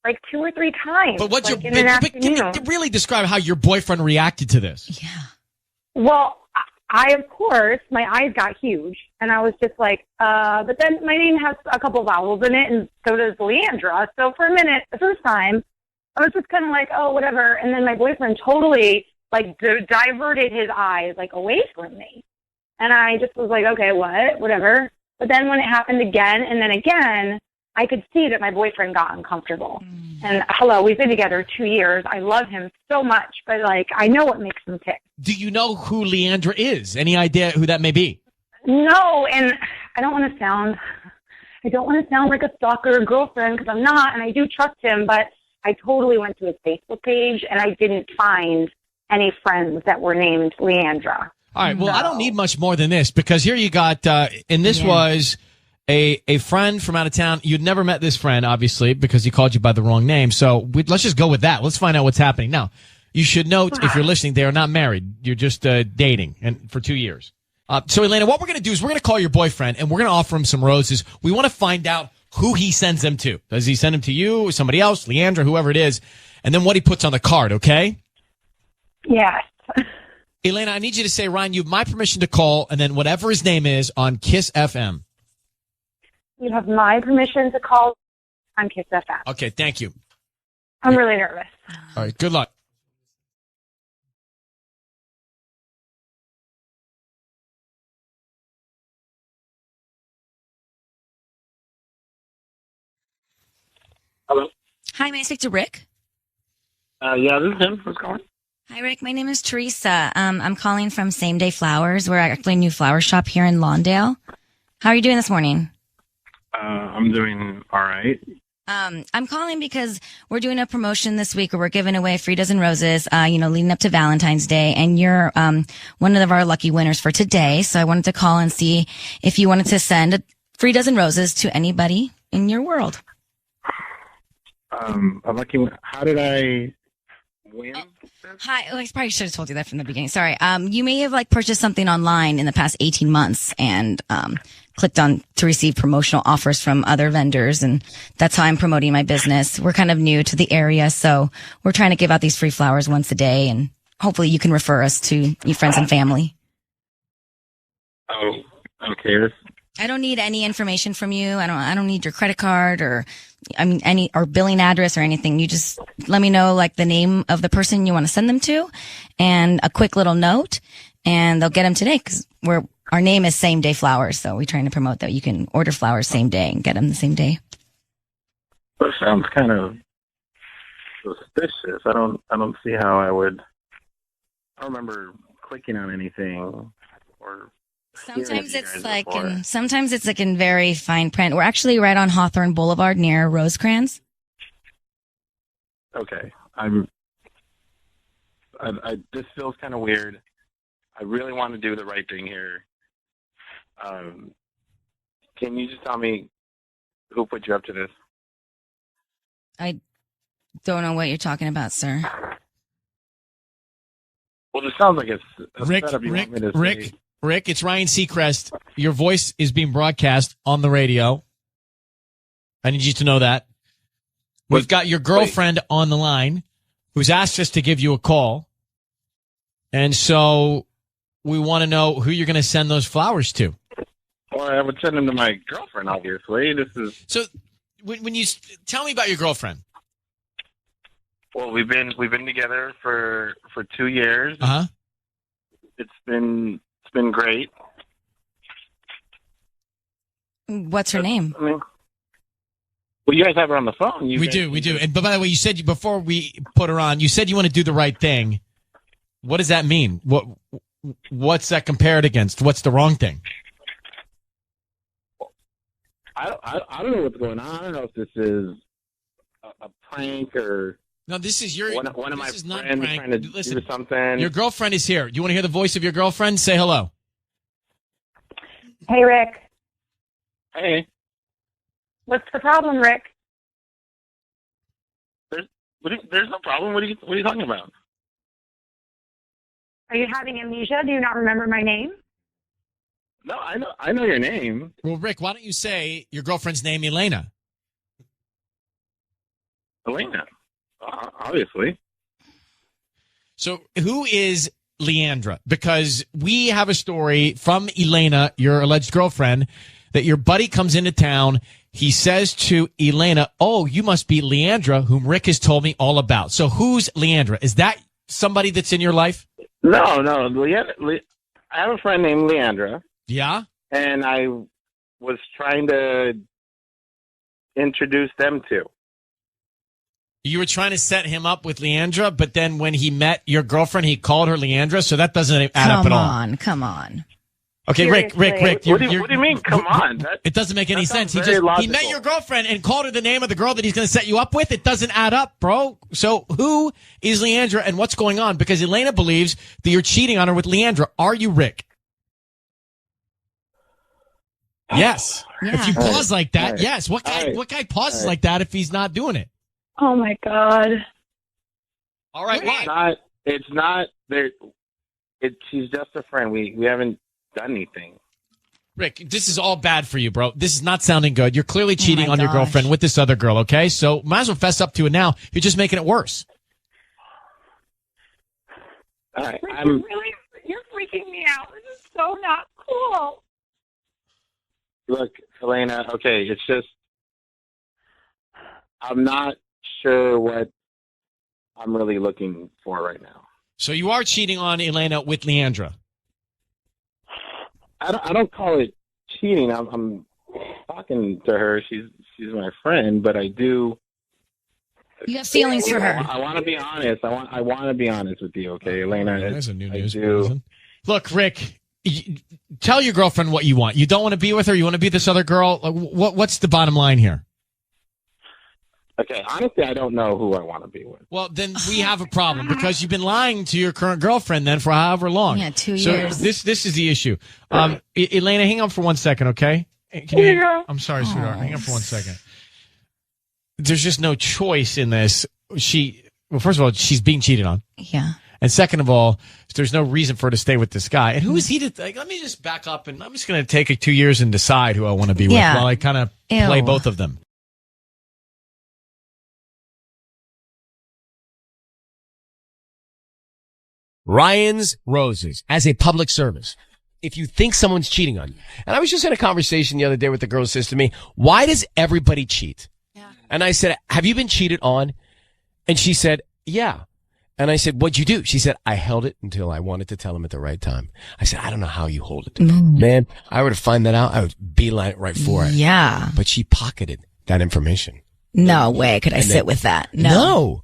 like 2 or 3 times. But in an afternoon. Can you really describe how your boyfriend reacted to this? Yeah. Well, of course, my eyes got huge, and I was just like, but then my name has a couple vowels in it, and so does Leandra. So for a minute, the first time, I was just kind of like, oh, whatever. And then my boyfriend totally, like, diverted his eyes, like, away from me. And I just was like, okay, whatever. But then when it happened again and then again, I could see that my boyfriend got uncomfortable. And hello, we've been together 2 years. I love him so much, but like, I know what makes him tick. Do you know who Leandra is? Any idea who that may be? No, and I don't want to sound like a stalker or girlfriend, because I'm not, and I do trust him, but I totally went to his Facebook page and I didn't find any friends that were named Leandra. All right, well, I don't need much more than this, because here you got, and this was a friend from out of town. You'd never met this friend, obviously, because he called you by the wrong name. So let's just go with that. Let's find out what's happening. Now, you should note, if you're listening, they are not married. You're just dating and for 2 years. So, Elena, what we're going to do is we're going to call your boyfriend, and we're going to offer him some roses. We want to find out who he sends them to. Does he send them to you, somebody else, Leandra, whoever it is, and then what he puts on the card, okay? Yes. Elena, I need you to say, Ryan, you have my permission to call, and then whatever his name is on Kiss FM. You have my permission to call on Kiss FM. Okay, thank you. I'm really nervous. All right, good luck. Hello. Hi, may I speak to Rick? Yeah, this is him. Who's calling? Hi, Rick. My name is Teresa. I'm calling from Same Day Flowers. We're actually a new flower shop here in Lawndale. How are you doing this morning? I'm doing all right. I'm calling because we're doing a promotion this week where we're giving away free dozen roses, leading up to Valentine's Day. And you're one of our lucky winners for today. So I wanted to call and see if you wanted to send a free dozen roses to anybody in your world. A lucky. How did I win. Hi. Oh, I probably should have told you that from the beginning. Sorry. You may have purchased something online in the past 18 months and clicked on to receive promotional offers from other vendors, and that's how I'm promoting my business. We're kind of new to the area, so we're trying to give out these free flowers once a day, and hopefully you can refer us to your friends and family. Oh, okay. I don't need any information from you. I don't need your credit card or any or billing address or anything. You just let me know the name of the person you want to send them to and a quick little note, and they'll get them today because our name is Same Day Flowers. So we're trying to promote that you can order flowers same day and get them the same day. That sounds kind of suspicious. I don't see how I would. I don't remember clicking on anything or. Sometimes it's in very fine print. We're actually right on Hawthorne Boulevard near Rosecrans. Okay. This feels kind of weird. I really want to do the right thing here. Can you just tell me who put you up to this? I don't know what you're talking about, sir. Well, it sounds like it's a setup you want me to say. Rick, it's Ryan Seacrest. Your voice is being broadcast on the radio. I need you to know that. We've got your girlfriend on the line who's asked us to give you a call. And so we want to know who you're going to send those flowers to. Well, I would send them to my girlfriend, obviously. So when you tell me about your girlfriend. Well, we've been together for 2 years. Uh-huh. It's been great. What's her name? I mean, well, you guys have her on the phone. We do. And but by the way, you said before we put her on, you said you want to do the right thing. What does that mean? What's that compared against? What's the wrong thing? I don't know what's going on. I don't know if this is a prank or. No, this is your one of my friends trying to do something. Your girlfriend is here. Do you want to hear the voice of your girlfriend? Say hello. Hey, Rick. Hey. What's the problem, Rick? There's no problem. What are you talking about? Are you having amnesia? Do you not remember my name? No, I know your name. Well, Rick, why don't you say your girlfriend's name, Elena? Elena. Obviously. So who is Leandra? Because we have a story from Elena, your alleged girlfriend, that your buddy comes into town. He says to Elena, "Oh, you must be Leandra, whom Rick has told me all about." So who's Leandra? Is that somebody that's in your life? No. I have a friend named Leandra. Yeah? And I was trying to introduce them to. You were trying to set him up with Leandra, but then when he met your girlfriend, he called her Leandra, so that doesn't add up at all. Come on. Okay, Rick. What do you mean, come on? It doesn't make any sense. He met your girlfriend and called her the name of the girl that he's going to set you up with. It doesn't add up, bro. So who is Leandra and what's going on? Because Elena believes that you're cheating on her with Leandra. Are you, Rick? Yes. Yeah. If you pause like that, yes. What guy pauses like that if he's not doing it? Oh my God. All right, what? It's not there. She's just a friend. We haven't done anything. Rick, this is all bad for you, bro. This is not sounding good. You're clearly cheating on your girlfriend with this other girl, okay? So might as well fess up to it now. You're just making it worse. All right, Rick, you're freaking me out. This is so not cool. Look, Elena, okay, it's just I'm not sure what I'm really looking for right now. So you are cheating on Elena with Leandra? I don't call it cheating. I'm talking to her. She's my friend, but I do. You have feelings for her. I want to be honest. I want to be honest with you, okay, Elena? There's a new news person. Look, Rick, tell your girlfriend what you want. You don't want to be with her. You want to be this other girl. What's the bottom line here? Okay, honestly, I don't know who I want to be with. Well, then we have a problem because you've been lying to your current girlfriend then for however long. Yeah, 2 years. So this is the issue. Elena, hang on for 1 second, okay? I'm sorry, sweetheart. Hang on for 1 second. There's just no choice in this. well, first of all, she's being cheated on. Yeah. And second of all, there's no reason for her to stay with this guy. And who is he to, like, let me just back up and I'm just going to take 2 years and decide who I want to be with while I kind of play both of them. Ryan's Roses as a public service. If you think someone's cheating on you. And I was just in a conversation the other day with the girl who says to me, why does everybody cheat? Yeah. And I said, have you been cheated on? And she said, yeah. And I said, what'd you do? She said, I held it until I wanted to tell him at the right time. I said, I don't know how you hold it. Man, I were to find that out, I would beeline it right for it. Yeah. But she pocketed that information. No way could I sit with that. No.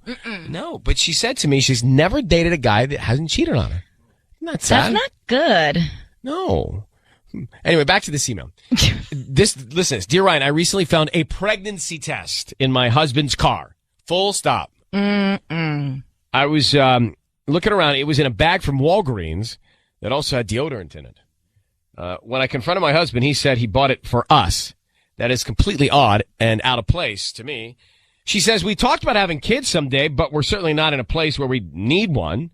No. But she said to me, she's never dated a guy that hasn't cheated on her. Isn't that sad? That's not good. No. Anyway, back to this email. Listen, dear Ryan, I recently found a pregnancy test in my husband's car. Full stop. I was looking around. It was in a bag from Walgreens that also had deodorant in it. When I confronted my husband, he said he bought it for us. That is completely odd and out of place to me. She says, we talked about having kids someday, but we're certainly not in a place where we need one.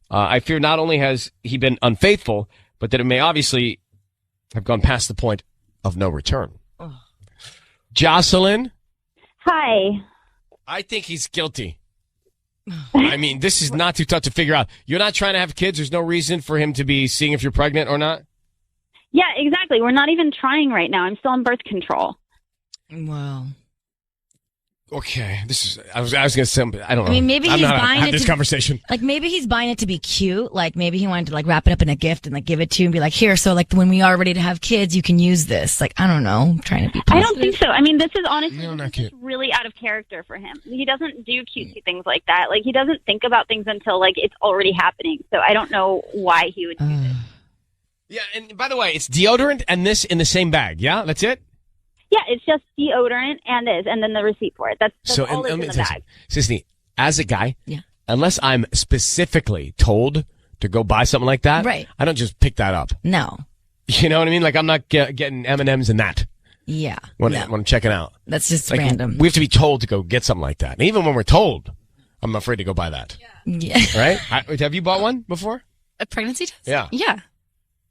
I fear not only has he been unfaithful, but that it may obviously have gone past the point of no return. Jocelyn? Hi. I think he's guilty. I mean, this is not too tough to figure out. You're not trying to have kids. There's no reason for him to be seeing if you're pregnant or not. Yeah, exactly. We're not even trying right now. I'm still on birth control. Wow. Okay, I was going to say, I don't know. I mean, maybe he's buying have it this conversation. Like, maybe he's buying it to be cute. Like, maybe he wanted to, like, wrap it up in a gift and, like, give it to you and be like, here, so, like, when we are ready to have kids, you can use this. Like, I don't know. I'm trying to be positive. I don't think so. I mean, this is honestly just really out of character for him. He doesn't do cutesy things like that. Like, he doesn't think about things until, like, it's already happening. So I don't know why he would do this. Yeah, and by the way, it's deodorant and this in the same bag, yeah? That's it? Yeah, it's just deodorant and then the receipt for it. That's all that's in the bag. Sisney, as a guy, unless I'm specifically told to go buy something like that, right. I don't just pick that up. No. You know what I mean? Like, I'm not getting M&Ms and that. Yeah. When I'm checking out. That's just like, random. We have to be told to go get something like that. And even when we're told, I'm afraid to go buy that. Yeah. Right? Have you bought one before? A pregnancy test? Yeah. Yeah.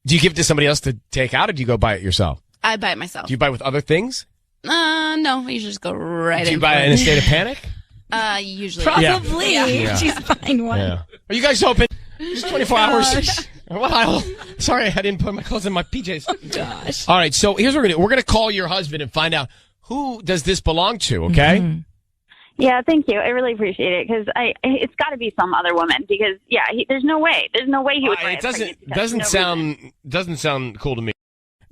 Do you give it to somebody else to take out, or do you go buy it yourself? I buy it myself. Do you buy it with other things? No, I usually just go right in. Do you buy it in a state of panic? Usually. Probably. Yeah. She's buying one. Yeah. Are you guys open? Just 24 hours. Wow. Sorry, I didn't put my clothes in my PJs. Gosh. All right, so here's what we're going to do. We're going to call your husband and find out who does this belong to, okay? Mm-hmm. Yeah, thank you. I really appreciate it because it's got to be some other woman because there's no way he would. It doesn't sound cool to me.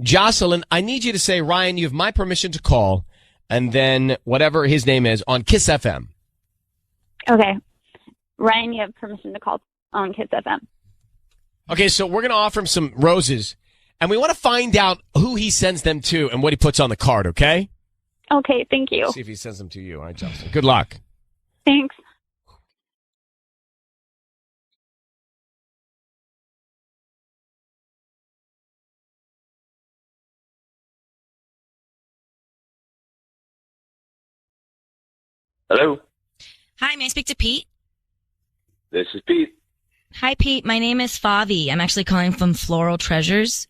Jocelyn, I need you to say, Ryan, you have my permission to call, and then whatever his name is on Kiss FM. Okay, Ryan, you have permission to call on Kiss FM. Okay, so we're going to offer him some roses, and we want to find out who he sends them to and what he puts on the card. Okay. Okay, thank you. See if he sends them to you. All right, Jocelyn. Good luck. Thanks. Hello. Hi, may I speak to Pete? This is Pete. Hi, Pete. My name is Favi. I'm actually calling from Floral Treasures.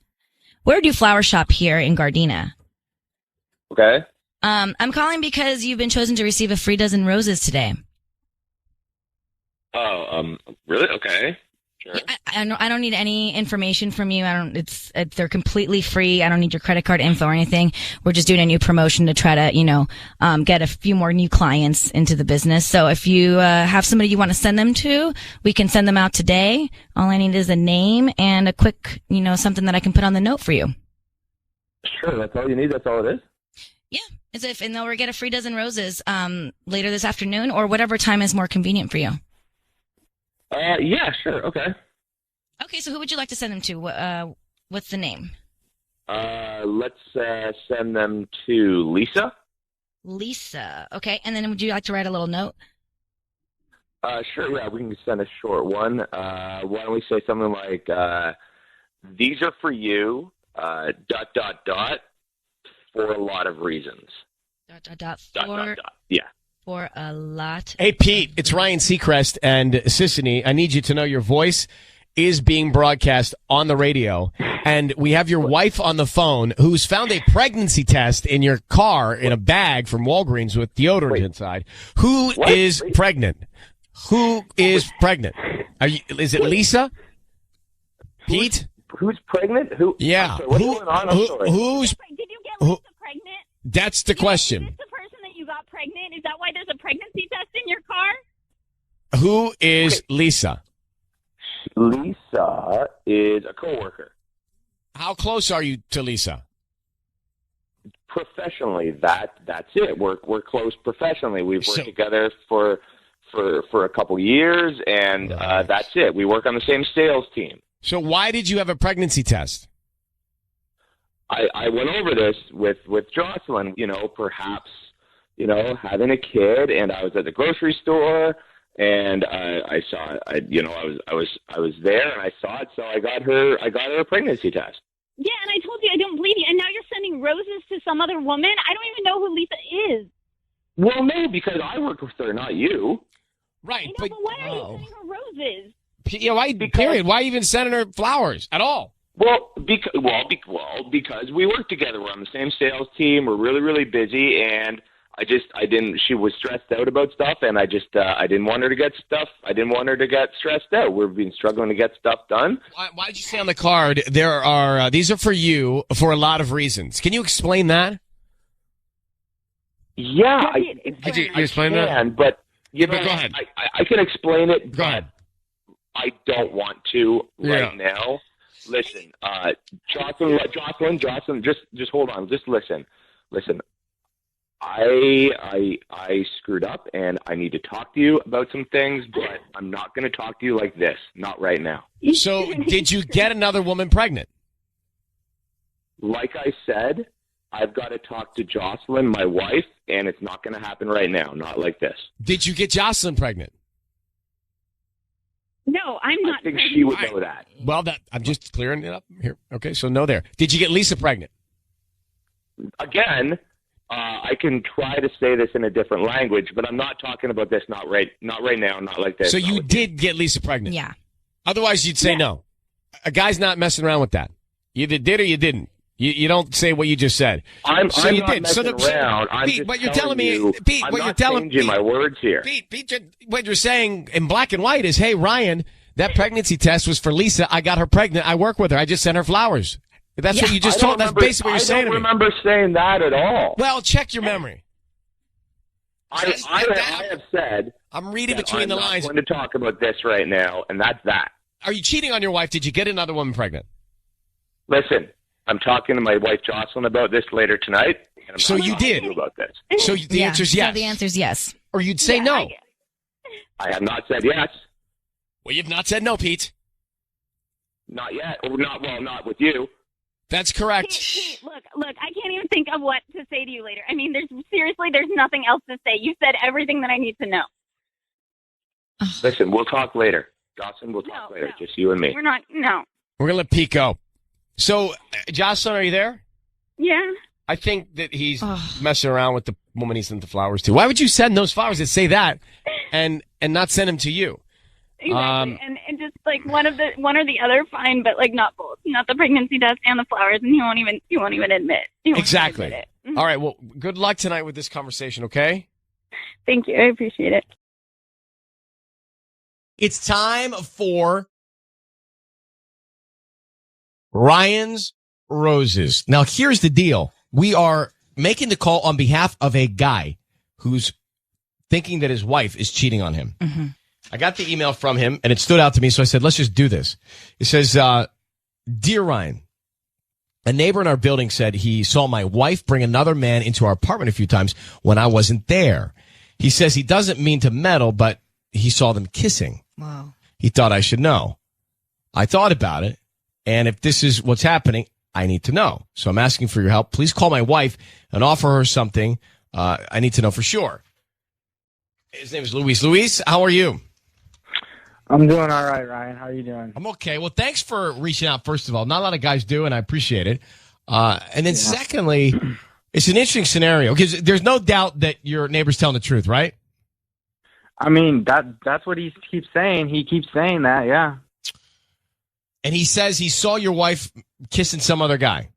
We're a new flower shop here in Gardena. Okay. I'm calling because you've been chosen to receive a free dozen roses today. Oh, really? Okay. Sure. Yeah, I don't need any information from you. They're completely free. I don't need your credit card info or anything. We're just doing a new promotion to try to, get a few more new clients into the business. So if you have somebody you want to send them to, we can send them out today. All I need is a name and a quick, something that I can put on the note for you. Sure. That's all you need. That's all it is. Yeah. And they'll get a free dozen roses later this afternoon or whatever time is more convenient for you. Yeah, sure. Okay. Okay, so who would you like to send them to? What's the name? Let's send them to Lisa. Lisa. Okay, and then would you like to write a little note? Sure, yeah, we can send a short one. Why don't we say something like, these are for you, ... for a lot of reasons. ... For... Yeah. for a lot. Hey, Pete, it's Ryan Seacrest and Sissany. I need you to know your voice is being broadcast on the radio, and we have your wife on the phone who's found a pregnancy test in your car in a bag from Walgreens with deodorant inside. Who is pregnant? Who is pregnant? Is it Lisa? Pete? Who's pregnant? Who? Yeah. Sorry, what's going on? I'm sorry. Who's? Did you get Lisa pregnant? That's the question. Is this the person that you got pregnant? Is that why there's a pregnancy test in your car? Who is Lisa? Lisa is a coworker. How close are you to Lisa? Professionally, that's it. We're close professionally. We've worked together for a couple years, and that's it. We work on the same sales team. So why did you have a pregnancy test? I went over this with Jocelyn, perhaps, having a kid, and I was at the grocery store, and I saw, I was there, and I saw it, so I got her a pregnancy test. Yeah, and I told you I don't believe you, and now you're sending roses to some other woman? I don't even know who Lisa is. Well, no, because I work with her, not you. Right, I know, but why are you sending her roses? Period. Why even sending her flowers at all? Well, because we work together. We're on the same sales team. We're really, really busy, and she was stressed out about stuff, and I didn't want her to get stuff. I didn't want her to get stressed out. We've been struggling to get stuff done. Why did you say on the card, these are for you for a lot of reasons? Can you explain that? Yeah. Could you explain that? But, go ahead. I can explain it. Go ahead. I don't want to right now. Listen, Jocelyn, just hold on. Just listen. I screwed up, and I need to talk to you about some things, but I'm not going to talk to you like this. Not right now. So, did you get another woman pregnant? Like I said, I've got to talk to Jocelyn, my wife, and it's not going to happen right now. Not like this. Did you get Jocelyn pregnant? No, I'm not. I think she would know that. Well, I'm just clearing it up here. Okay, so no there. Did you get Lisa pregnant? Again, I can try to say this in a different language, but I'm not talking about this. Not right now. Not like this. So you did get Lisa pregnant? Yeah. Otherwise, you'd say no. A guy's not messing around with that. You either did or you didn't. You don't say what you just said. I'm you not did. messing around. I'm Pete, just what you're telling me, Pete, I'm what not you're telling changing my words here. Pete, what you're saying in black and white is, hey, Ryan, that pregnancy test was for Lisa. I got her pregnant. I work with her. I just sent her flowers. That's what you just told. That's basically what you're saying to me. I don't remember saying that at all. Well, check your memory. I have said. I'm reading between the lines. I'm not going to talk about this right now, and that's that. Are you cheating on your wife? Did you get another woman pregnant? Listen, I'm talking to my wife Jocelyn about this later tonight. And So you did. About this. So the answer is yes. So the answer is yes. Or you'd say no. I have not said yes. Well, you've not said no, Pete. Not yet. Or not with you. That's correct. Pete, look, I can't even think of what to say to you later. I mean, there's nothing else to say. You said everything that I need to know. Listen, we'll talk later. Jocelyn, we'll talk later. Just you and me. We're not, no. We're going to let Pete go. So, Jocelyn, are you there? Yeah. I think that he's messing around with the woman he sent the flowers to. Why would you send those flowers that say that and not send them to you? Exactly. And just like one or the other, fine, but like not both. Not the pregnancy test and the flowers, and he won't even admit. Exactly. Admit it. All right. Well, good luck tonight with this conversation, okay? Thank you. I appreciate it. It's time for Ryan's Roses. Now, here's the deal. We are making the call on behalf of a guy who's thinking that his wife is cheating on him. Mm-hmm. I got the email from him, and it stood out to me, so I said, let's just do this. It says, Dear Ryan, a neighbor in our building said he saw my wife bring another man into our apartment a few times when I wasn't there. He says he doesn't mean to meddle, but he saw them kissing. Wow. He thought I should know. I thought about it, and if this is what's happening, I need to know. So I'm asking for your help. Please call my wife and offer her something. I need to know for sure. His name is Luis. Luis, how are you? I'm doing all right, Ryan. How are you doing? I'm okay. Well, thanks for reaching out, first of all. Not a lot of guys do, and I appreciate it. And then secondly, It's an interesting scenario because there's no doubt that your neighbor's telling the truth, right? I mean, that's what he keeps saying. He keeps saying that, yeah. And he says he saw your wife kissing some other guy.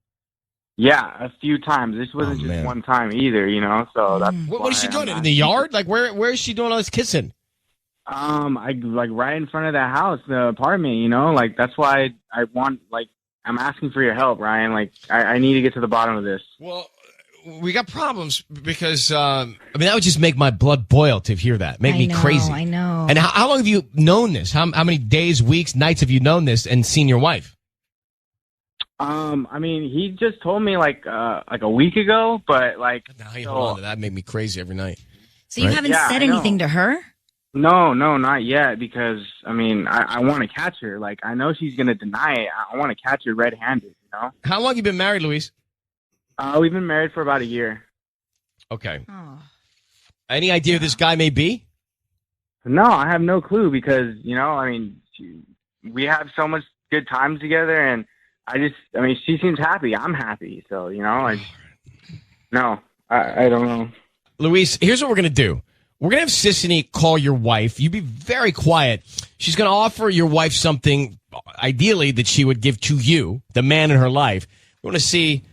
Yeah, a few times. This wasn't just one time either, you know. So that's What is she doing? In the yard? Like where is she doing all this kissing? I like right in front of the house, the apartment, you know. Like that's why I want, like, I'm asking for your help, Ryan. Like I need to get to the bottom of this. Well, we got problems because I mean that would just make my blood boil to hear that. Make me crazy. I know. And how long have you known this? How many days, weeks, nights have you known this and seen your wife? I mean, he just told me like a week ago, but like now you hold on to that. Made me crazy every night. So you haven't said anything to her? No, not yet, because I mean, I want to catch her. Like I know she's gonna deny it. I want to catch her red-handed. You know. How long have you been married, Luis? We've been married for about a year. Okay. Oh. Any idea who this guy may be? No, I have no clue because, you know, I mean, we have so much good times together, and I mean, she seems happy. I'm happy. So, you know, I don't know. Luis, here's what we're going to do. We're going to have Sissany call your wife. You be very quiet. She's going to offer your wife something, ideally, that she would give to you, the man in her life. We want to see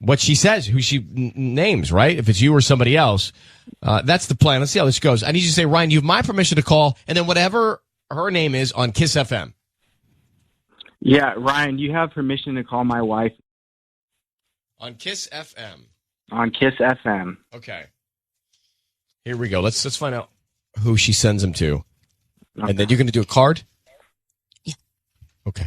what she says, who she names, right? If it's you or somebody else. That's the plan. Let's see how this goes. I need you to say, Ryan, you have my permission to call, and then whatever her name is on Kiss FM. Yeah, Ryan, you have permission to call my wife. On Kiss FM. On Kiss FM. Okay. Here we go. Let's find out who she sends him to. Okay. And then you're going to do a card? Yeah. Okay.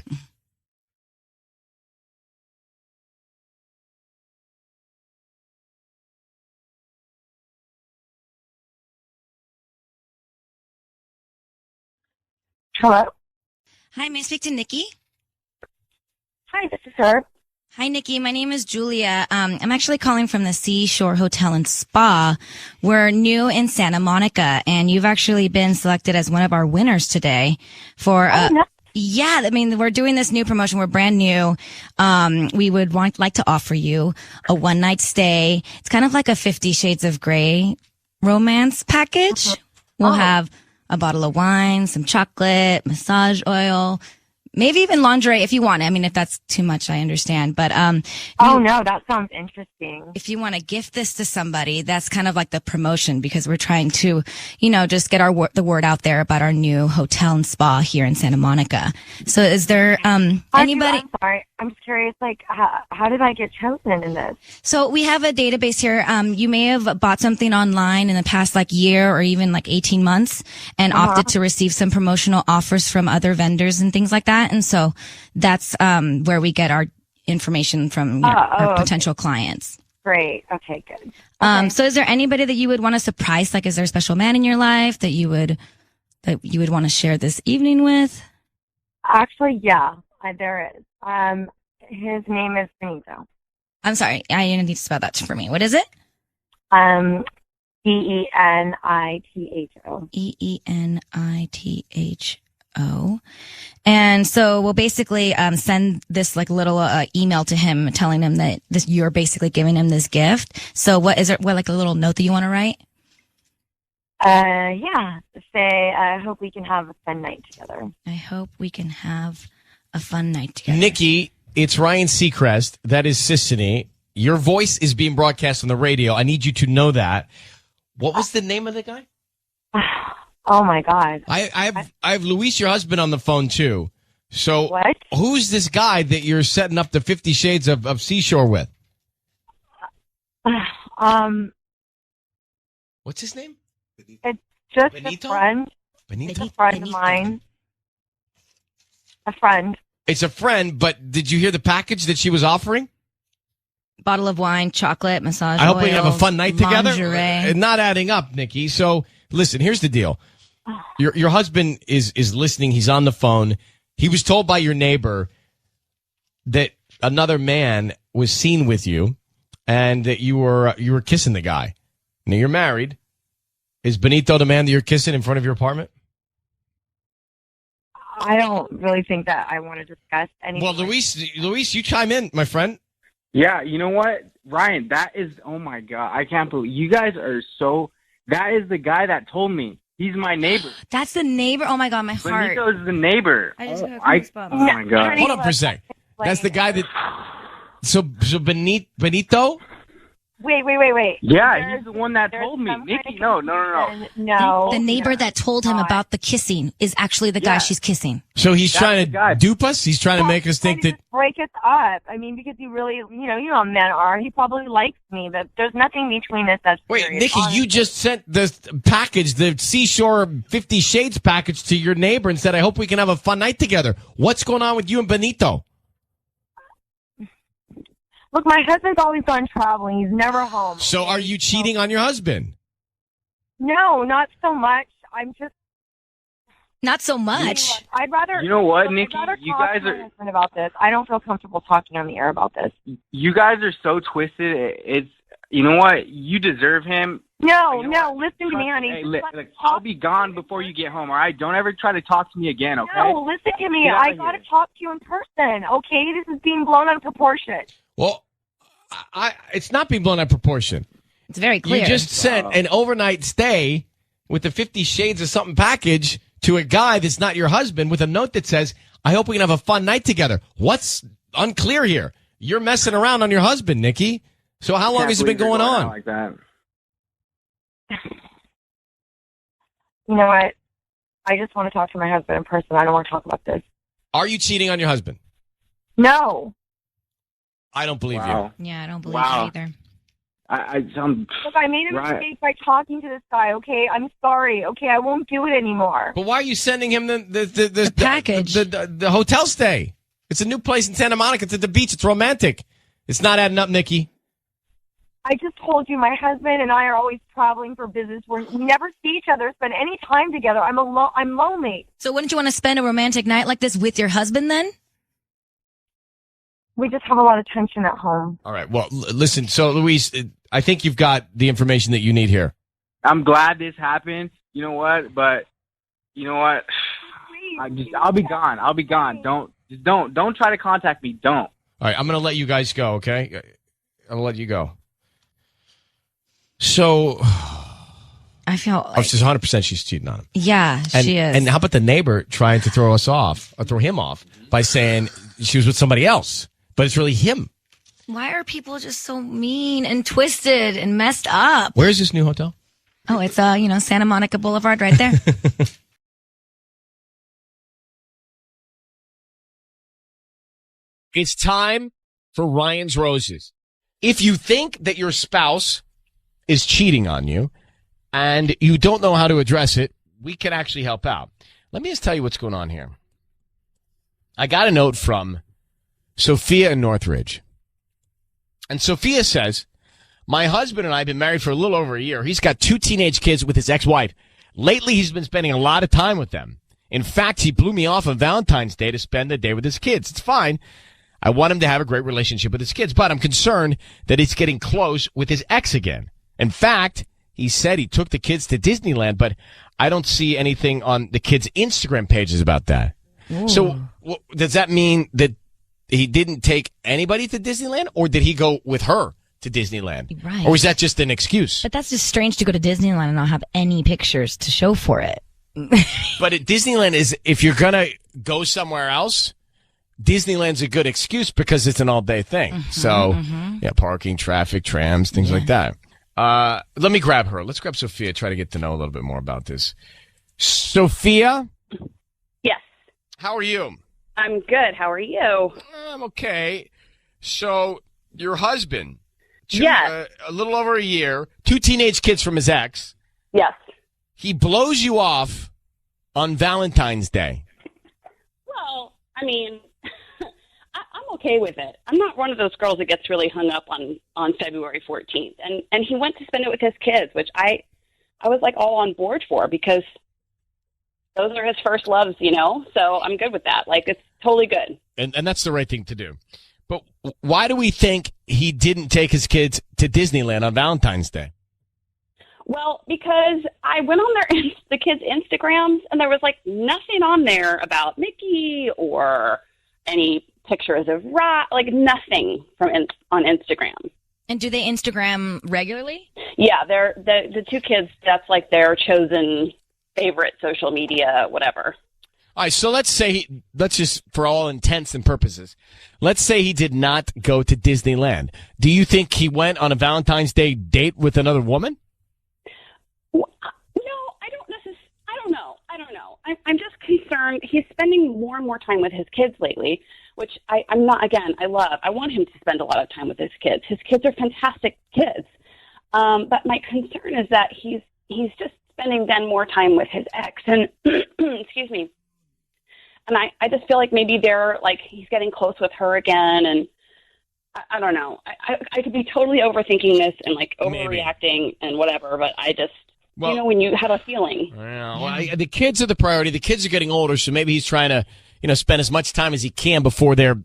Hello. Hi, may I speak to Nikki? Hi, this is her. Hi, Nikki. My name is Julia. I'm actually calling from the Seashore Hotel and Spa. We're new in Santa Monica, and you've actually been selected as one of our winners today for yeah, I mean, we're doing this new promotion. We're brand new. We would like to offer you a one-night stay. It's kind of like a 50 Shades of Grey romance package. We'll have a bottle of wine, some chocolate, massage oil, maybe even lingerie if you want. I mean, if that's too much, I understand. But no, that sounds interesting. If you want to gift this to somebody, that's kind of like the promotion, because we're trying to, you know, just get the word out there about our new hotel and spa here in Santa Monica. So is there anybody? I'm sorry, I'm curious. Like, how did I get chosen in this? So we have a database here. You may have bought something online in the past like year or even like 18 months and opted to receive some promotional offers from other vendors and things like that. And so that's where we get our information from our potential clients. Great. Okay, good. Okay. So is there anybody that you would want to surprise? Like, is there a special man in your life that you would want to share this evening with? Actually, yeah, there is. His name is Benito. I'm sorry, I need to spell that for me. What is it? Benito. Benito. And so we'll basically send this like little email to him telling him that you're basically giving him this gift. So what is it? What, like a little note that you want to write? Yeah. Say, I hope we can have a fun night together. I hope we can have a fun night together. Nikki, it's Ryan Seacrest. That is Sissany. Your voice is being broadcast on the radio. I need you to know that. What was the name of the guy? Oh my God. I have Luis, your husband, on the phone too. So what? Who's this guy that you're setting up the 50 Shades of Seashore with? What's his name? It's just Benito? a friend. Benito? It's a friend of mine. A friend. It's a friend, but did you hear the package that she was offering? Bottle of wine, chocolate, massage I hope oil, we have a fun night together. Lingerie. Not adding up, Nikki. So listen, here's the deal. Your husband is listening. He's on the phone. He was told by your neighbor that another man was seen with you and that you were kissing the guy. Now you're married. Is Benito the man that you're kissing in front of your apartment? I don't really think that I want to discuss anything. Well, Luis, you chime in, my friend. Yeah, you know what? Ryan, that is, oh my God, I can't believe you guys are so. That is the guy that told me. He's my neighbor. That's the neighbor. Oh my God, my heart. Benito is the neighbor. I just got oh goosebumps. my God. Hold on for a sec. That's the guy that. So Benito. Wait. Yeah, he's the one that told me. Nikki, no. No. The neighbor that told him about the kissing is actually the guy she's kissing. So he's trying to dupe us. He's trying to make us think that. Break us up. I mean, because he really, you know how men are. He probably likes me, but there's nothing between us that's Wait, serious, Nikki, honestly. you just sent the package, the Seashore 50 Shades package to your neighbor and said, I hope we can have a fun night together. What's going on with you and Benito? Look, my husband's always gone traveling. He's never home. So are you cheating on your husband? No, not so much. I'm just. Not so much. I'd rather. You know what, I'd Nikki? rather You talk guys to my are. husband about this. I don't feel comfortable talking on the air about this. You guys are so twisted. It's. You know what? You deserve him. No, listen to me, honey. Hey, Just look, I'll be gone before you get home, all right? Don't ever try to talk to me again, okay? No, listen to me. Get outta I got to here. talk to you in person, okay? This is being blown out of proportion. Well, it's not being blown out of proportion. It's very clear. You just sent an overnight stay with the 50 Shades of something package to a guy that's not your husband with a note that says, I hope we can have a fun night together. What's unclear here? You're messing around on your husband, Nikki. So how long has it been going on? Like that. You know what? I just want to talk to my husband in person. I don't want to talk about this. Are you cheating on your husband? No. I don't believe Wow. you. Yeah, I don't believe Wow. it either. Look, I made a Right. mistake by talking to this guy, okay? I'm sorry, okay? I won't do it anymore. But why are you sending him the package? The hotel stay. It's a new place in Santa Monica. It's at the beach. It's romantic. It's not adding up, Nikki. I just told you my husband and I are always traveling for business. We never see each other, spend any time together. I'm lonely. So wouldn't you want to spend a romantic night like this with your husband then? We just have a lot of tension at home. All right. Well, listen. So, Luis, I think you've got the information that you need here. I'm glad this happened. You know what? But you know what? I'll be gone. I'll be gone. Don't try to contact me. Don't. All right. I'm going to let you guys go. Okay. I'll let you go. So, I feel like, she's 100% she's cheating on him. yeah, she is. And how about the neighbor trying to throw him off by saying she was with somebody else, but it's really him. Why are people just so mean and twisted and messed up? Where is this new hotel? Oh, it's Santa Monica Boulevard right there. It's time for Ryan's Roses. If you think that your spouse is cheating on you and you don't know how to address it, we can actually help out. Let me just tell you what's going on here. I got a note from Sophia in Northridge. And Sophia says, my husband and I have been married for a little over a year. He's got 2 teenage kids with his ex-wife. Lately, he's been spending a lot of time with them. In fact, he blew me off on Valentine's Day to spend the day with his kids. It's fine. I want him to have a great relationship with his kids, but I'm concerned that he's getting close with his ex again. In fact, he said he took the kids to Disneyland, but I don't see anything on the kids' Instagram pages about that. Ooh. So does that mean that he didn't take anybody to Disneyland, or did he go with her to Disneyland? Right. Or is that just an excuse? But that's just strange to go to Disneyland and not have any pictures to show for it. But at Disneyland is, if you're going to go somewhere else, Disneyland's a good excuse because it's an all-day thing. Yeah, parking, traffic, trams, things like that. Let me grab her. Let's grab Sophia, try to get to know a little bit more about this. Sophia? Yes. How are you? I'm good. How are you? I'm okay. So, your husband, Yes. a little over a year, 2 teenage kids from his ex. Yes. He blows you off on Valentine's Day. Well, I mean, I'm okay with it. I'm not one of those girls that gets really hung up on February 14th. And he went to spend it with his kids, which I was like all on board for because those are his first loves, you know? So I'm good with that. Like, it's totally good. And that's the right thing to do. But why do we think he didn't take his kids to Disneyland on Valentine's Day? Well, because I went on the kids' Instagrams, and there was like nothing on there about Mickey or any pictures of Rock, like nothing on Instagram. And do they Instagram regularly? Yeah, they're the two kids. That's like their chosen favorite social media, whatever. All right, so let's just, for all intents and purposes, let's say he did not go to Disneyland. Do you think he went on a Valentine's Day date with another woman? No, I don't know. I'm just concerned. He's spending more and more time with his kids lately, which I'm not, again, I love. I want him to spend a lot of time with his kids. His kids are fantastic kids. But my concern is that he's just spending then more time with his ex. And, excuse me. And I just feel like maybe he's getting close with her again. And I don't know. I could be totally overthinking this and overreacting and whatever, but I just, when you have a feeling. The kids are the priority. The kids are getting older, so maybe he's trying to, spend as much time as he can before they're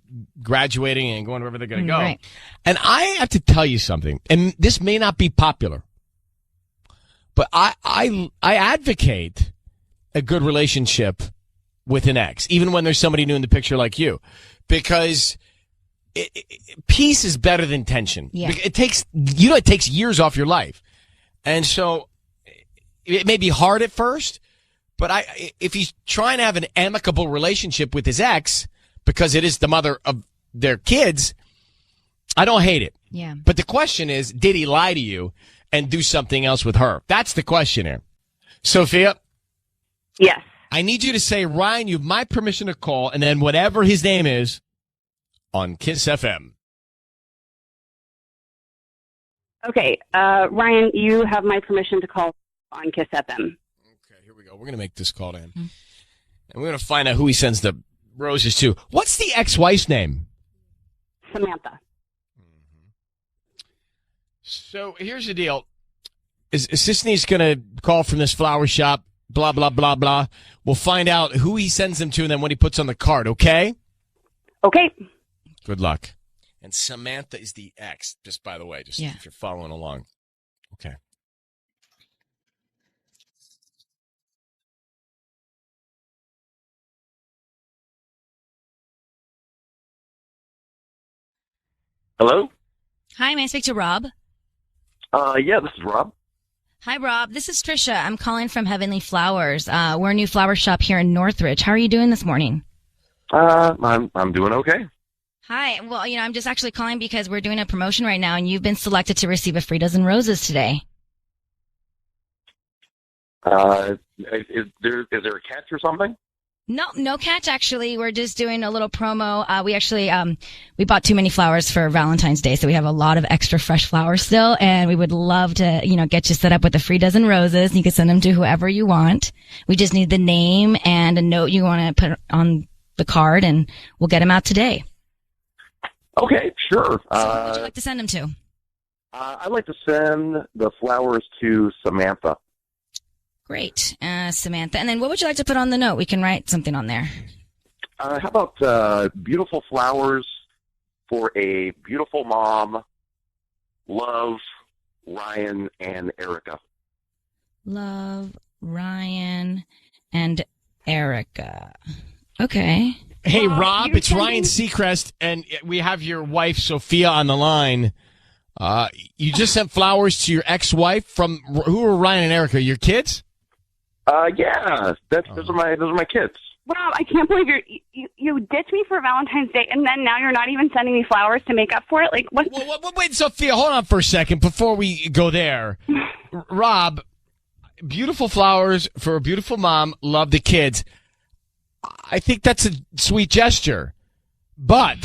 graduating and going wherever they're going to go. Right. And I have to tell you something, and this may not be popular, but I advocate a good relationship with an ex, even when there's somebody new in the picture like you, because peace is better than tension. Yeah. It takes years off your life. And so it may be hard at first, but if he's trying to have an amicable relationship with his ex, because it is the mother of their kids, I don't hate it. Yeah. But the question is, did he lie to you and do something else with her? That's the question here. Sophia? Yes. I need you to say, Ryan, you have my permission to call, and then whatever his name is on Kiss FM. Okay, Ryan, you have my permission to call on Kiss FM. Okay, here we go. We're going to make this call to him. And we're going to find out who he sends the roses to. What's the ex-wife's name? Samantha. So here's the deal. Is Sisney's going to call from this flower shop, blah, blah, blah, blah. We'll find out who he sends them to and then what he puts on the card, okay? Okay. Good luck. And Samantha is the ex, just by the way, if you're following along. Okay. Hello? Hi, may I speak to Rob? Yeah, this is Rob. Hi, Rob. This is Trisha. I'm calling from Heavenly Flowers. We're a new flower shop here in Northridge. How are you doing this morning? I'm doing okay. Hi. Well, I'm just actually calling because we're doing a promotion right now, and you've been selected to receive a free dozen roses today. Is there a catch or something? No catch, actually. We're just doing a little promo. We actually, we bought too many flowers for Valentine's Day, so we have a lot of extra fresh flowers still, and we would love to, get you set up with a free dozen roses. You can send them to whoever you want. We just need the name and a note you want to put on the card, and we'll get them out today. Okay, sure. So who would you like to send them to? I'd like to send the flowers to Samantha. Great, Samantha. And then what would you like to put on the note? We can write something on there. How about beautiful flowers for a beautiful mom? Love, Ryan and Erica. Love, Ryan and Erica. Okay. Hey, Rob, it's Ryan Seacrest, and we have your wife, Sophia, on the line. You just sent flowers to your ex-wife from, who are Ryan and Erica, your kids? Yeah, those are my kids. Rob, I can't believe you ditched me for Valentine's Day, and then now you're not even sending me flowers to make up for it. Like what? Wait, Sophia, hold on for a second before we go there. Rob, beautiful flowers for a beautiful mom. Love the kids. I think that's a sweet gesture, but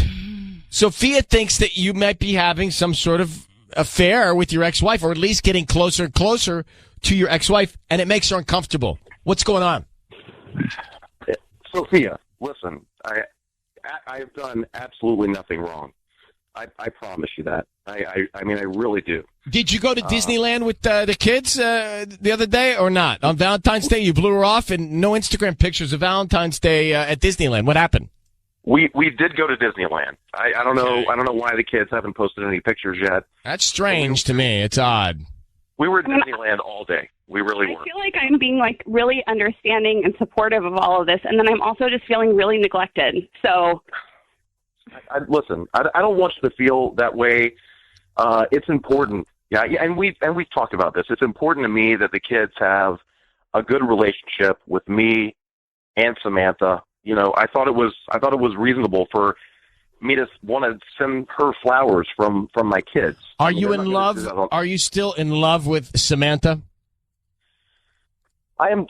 Sophia thinks that you might be having some sort of affair with your ex-wife, or at least getting closer and closer to your ex-wife, and it makes her uncomfortable. What's going on? Sophia, listen, I've done absolutely nothing wrong. I promise you that. I mean, I really do. Did you go to Disneyland with the kids the other day or not? On Valentine's Day, you blew her off, and no Instagram pictures of Valentine's Day at Disneyland. What happened? We did go to Disneyland. I don't know. I don't know why the kids haven't posted any pictures yet. That's strange to me. It's odd. We were at Disneyland all day. We really were. I feel like I'm being really understanding and supportive of all of this, and then I'm also just feeling really neglected. So, listen, I don't want you to feel that way. It's important. Yeah, and we've talked about this. It's important to me that the kids have a good relationship with me and Samantha. You know, I thought it was reasonable for me to want to send her flowers from my kids. Are you in love? Are you still in love with Samantha? I'm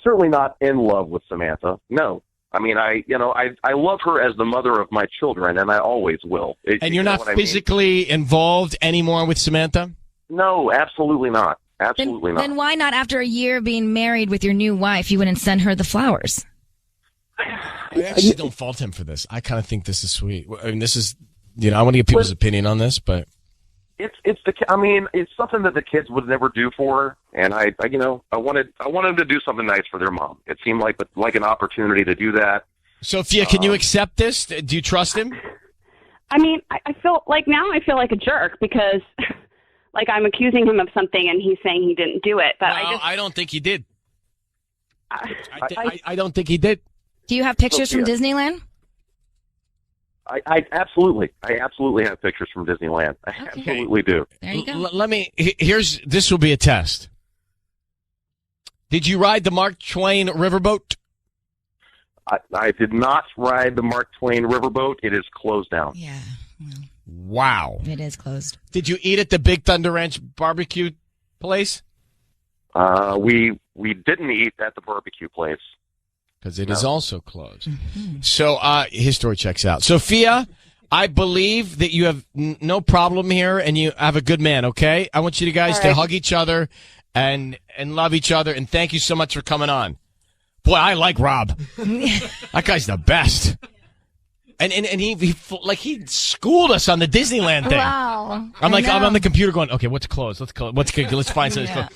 certainly not in love with Samantha. No. I mean, I love her as the mother of my children, and I always will. And you're not physically involved anymore with Samantha? No, absolutely not. Absolutely not. Then why not, after a year being married with your new wife, you wouldn't send her the flowers? I actually don't fault him for this. I kind of think this is sweet. I mean, this is, I want to get people's opinion on this, but it's something that the kids would never do for her, and I wanted them to do something nice for their mom. It seemed like an opportunity to do that. Sophia, can you accept this? Do you trust him? I mean, I feel like a jerk because, like, I'm accusing him of something and he's saying he didn't do it. But I don't think he did. I don't think he did. Do you have pictures from Disneyland? I absolutely have pictures from Disneyland. I absolutely do. There you go. This will be a test. Did you ride the Mark Twain riverboat? I did not ride the Mark Twain riverboat. It is closed down. Yeah. Wow. It is closed. Did you eat at the Big Thunder Ranch barbecue place? We didn't eat at the barbecue place. Because it is also closed. Mm-hmm. So his story checks out. Sophia, I believe that you have no problem here and you have a good man, okay? I want you guys to hug each other and love each other, and thank you so much for coming on. Boy, I like Rob. That guy's the best. And he schooled us on the Disneyland thing. Wow. I'm on the computer going, okay, what's closed? Let's find something.